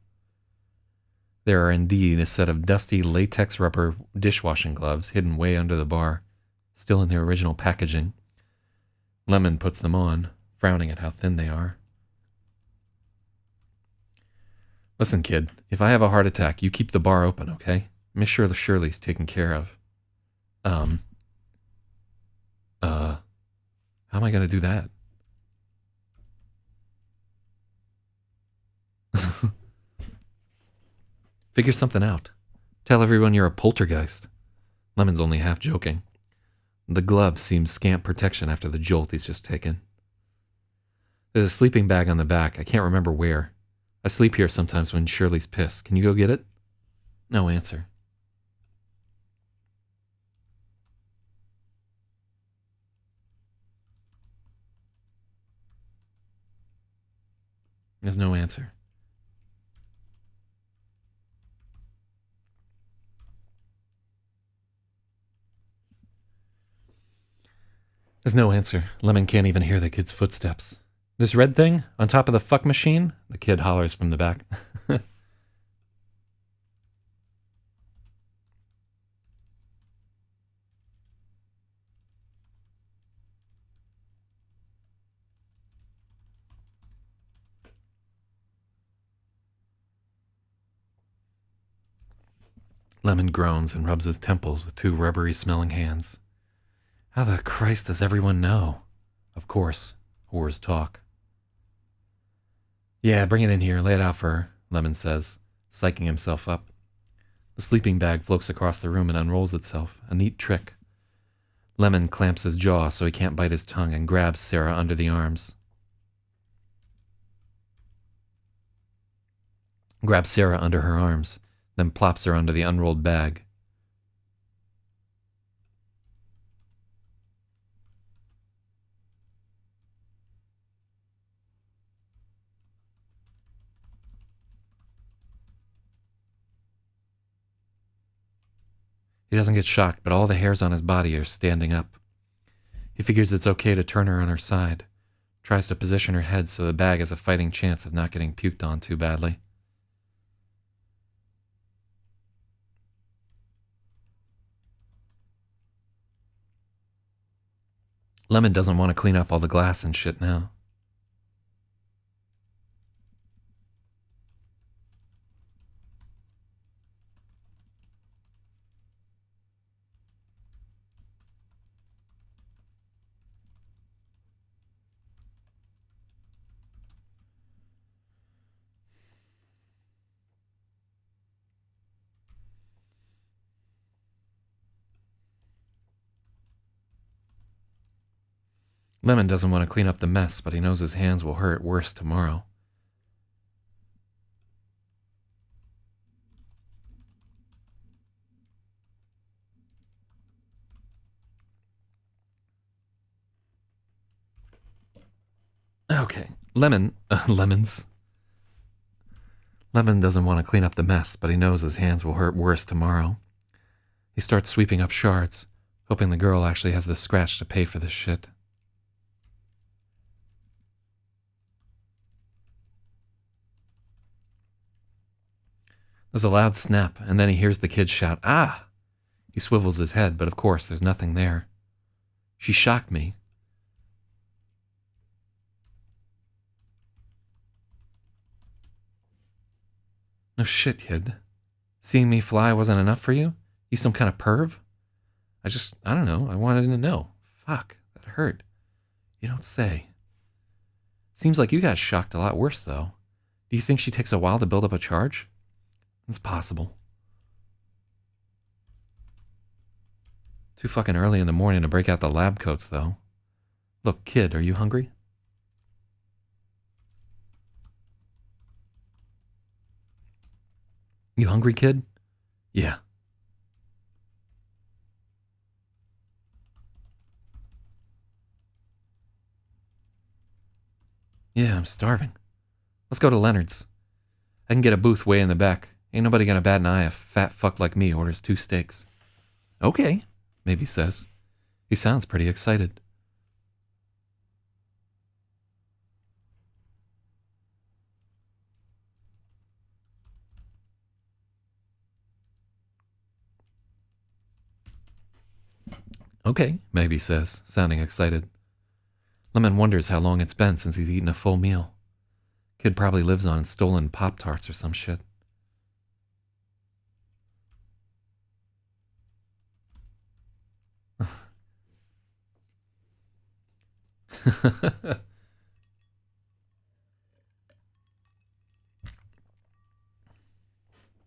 There are indeed a set of dusty latex rubber dishwashing gloves hidden way under the bar, still in their original packaging. Lemon puts them on, frowning at how thin they are. Listen, kid, if I have a heart attack, you keep the bar open, okay? Miss Shirley's taken care of. How am I going to do that? Figure something out. Tell everyone you're a poltergeist. Lemon's only half joking. The glove seems scant protection after the jolt he's just taken. There's a sleeping bag on the back. I can't remember where. I sleep here sometimes when Shirley's pissed. Can you go get it? No answer. There's no answer. There's no answer. Lemon can't even hear the kid's footsteps. This red thing on top of the fuck machine? The kid hollers from the back. Lemon groans and rubs his temples with two rubbery-smelling hands. How the Christ does everyone know? Of course, whores talk. Yeah, bring it in here, lay it out for her, Lemon says, psyching himself up. The sleeping bag floats across the room and unrolls itself, a neat trick. Lemon clamps his jaw so he can't bite his tongue and grabs Sarah under the arms. Grabs Sarah under her arms, then plops her under the unrolled bag. He doesn't get shocked, but all the hairs on his body are standing up. He figures it's okay to turn her on her side, tries to position her head so the bag has a fighting chance of not getting puked on too badly. Lemon doesn't want to clean up all the glass and shit now. Lemon doesn't want to clean up the mess, but he knows his hands will hurt worse tomorrow. Okay, Lemon doesn't want to clean up the mess, but he knows his hands will hurt worse tomorrow. He starts sweeping up shards, hoping the girl actually has the scratch to pay for this shit. There's a loud snap, and then he hears the kid shout, "Ah!" He swivels his head, but of course there's nothing there. She shocked me. No shit, kid. Seeing me fly wasn't enough for you? You some kind of perv? I don't know. I wanted to know. Fuck, that hurt. You don't say. Seems like you got shocked a lot worse, though. Do you think she takes a while to build up a charge? It's possible. Too fucking early in the morning to break out the lab coats, though. Look, kid, are you hungry? You hungry, kid? Yeah. Yeah, I'm starving. Let's go to Leonard's. I can get a booth way in the back. Ain't nobody gonna bat an eye if a fat fuck like me orders 2 steaks. Okay, Maybe says. He sounds pretty excited. Okay, Maybe says, sounding excited. Lemon wonders how long it's been since he's eaten a full meal. Kid probably lives on stolen Pop-Tarts or some shit.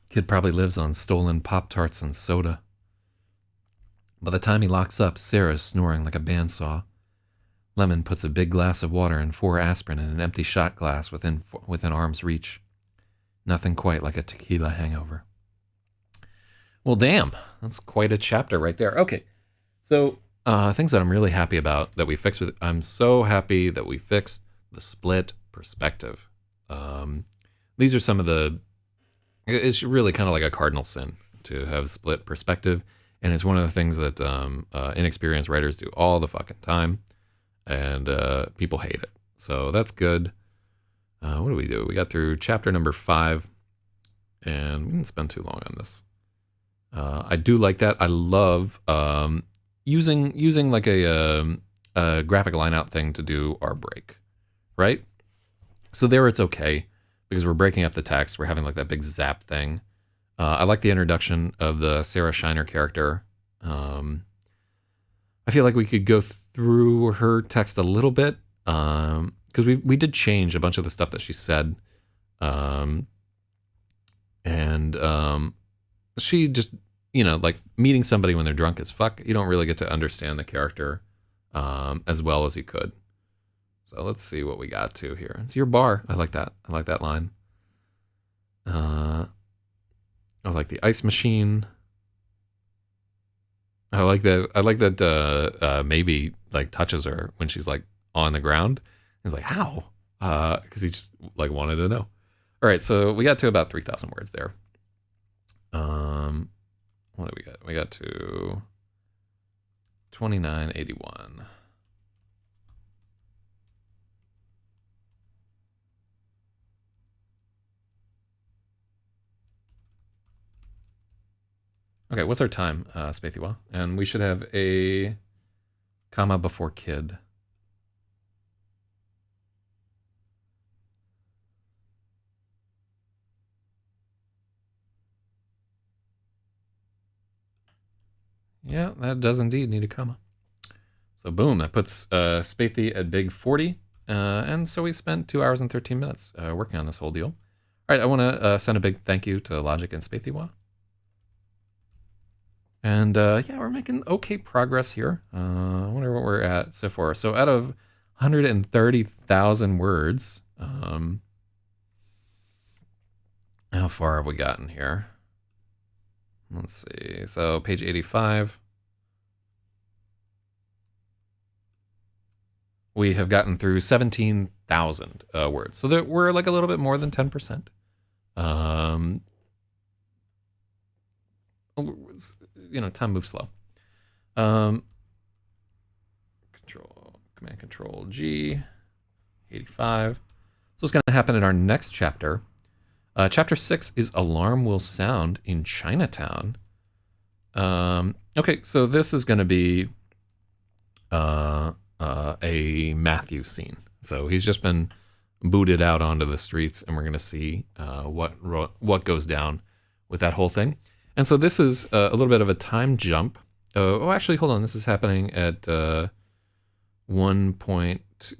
Kid probably lives on stolen Pop-Tarts and soda. By the time he locks up, Sarah's snoring like a bandsaw. Lemon puts a big glass of water and 4 aspirin in an empty shot glass within arm's reach. Nothing quite like a tequila hangover. Well, damn, that's quite a chapter right there. Okay, so things that I'm really happy about that we fixed with. I'm so happy that we fixed the split perspective. These are some of the. It's really kind of like a cardinal sin to have split perspective, and it's one of the things that inexperienced writers do all the fucking time, and people hate it. So that's good. What do we do? We got through chapter number 5, and we didn't spend too long on this. I do like that. I love using like a graphic line out thing to do our break, right? So there it's okay because we're breaking up the text. We're having like that big zap thing. I like the introduction of the Sarah Shiner character. I feel like we could go through her text a little bit because we did change a bunch of the stuff that she said. She just, like meeting somebody when they're drunk as fuck, you don't really get to understand the character as well as you could. So let's see what we got to here. It's your bar. I like that. I like that line. I like the ice machine. I like that Maybe like touches her when she's like on the ground. He's like, how? Because he just like wanted to know. All right, so we got to about 3,000 words there. What do we got? We got to 2981. Okay, what's our time, Spathiwa? And we should have a comma before kid. Yeah, that does indeed need a comma. So boom, that puts Spathi at big 40. And so we spent 2 hours and 13 minutes working on this whole deal. All right, I want to send a big thank you to Logic and Spathiwa. And yeah, we're making okay progress here. I wonder what we're at so far. So out of 130,000 words, how far have we gotten here? Let's see. So page 85. We have gotten through 17,000 words. So we're like a little bit more than 10%. Time moves slow. Command Control G, 85. So what's going to happen in our next chapter? Chapter 6 is Alarm Will Sound in Chinatown. Okay, so this is going to be a Matthew scene. So he's just been booted out onto the streets, and we're going to see what goes down with that whole thing. And so this is a little bit of a time jump. Actually, hold on. This is happening at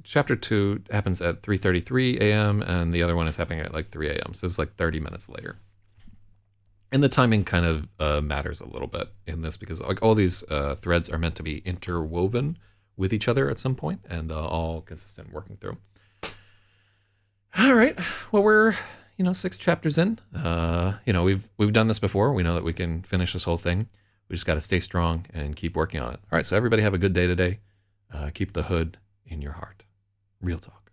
Chapter 2 happens at 3:33 a.m. and the other one is happening at like 3 a.m. So it's like 30 minutes later. And the timing kind of matters a little bit in this because like all these threads are meant to be interwoven with each other at some point and all consistent working through. All right. Well, we're 6 chapters in. We've done this before. We know that we can finish this whole thing. We just got to stay strong and keep working on it. All right. So everybody have a good day today. Keep the hood in your heart. Real talk.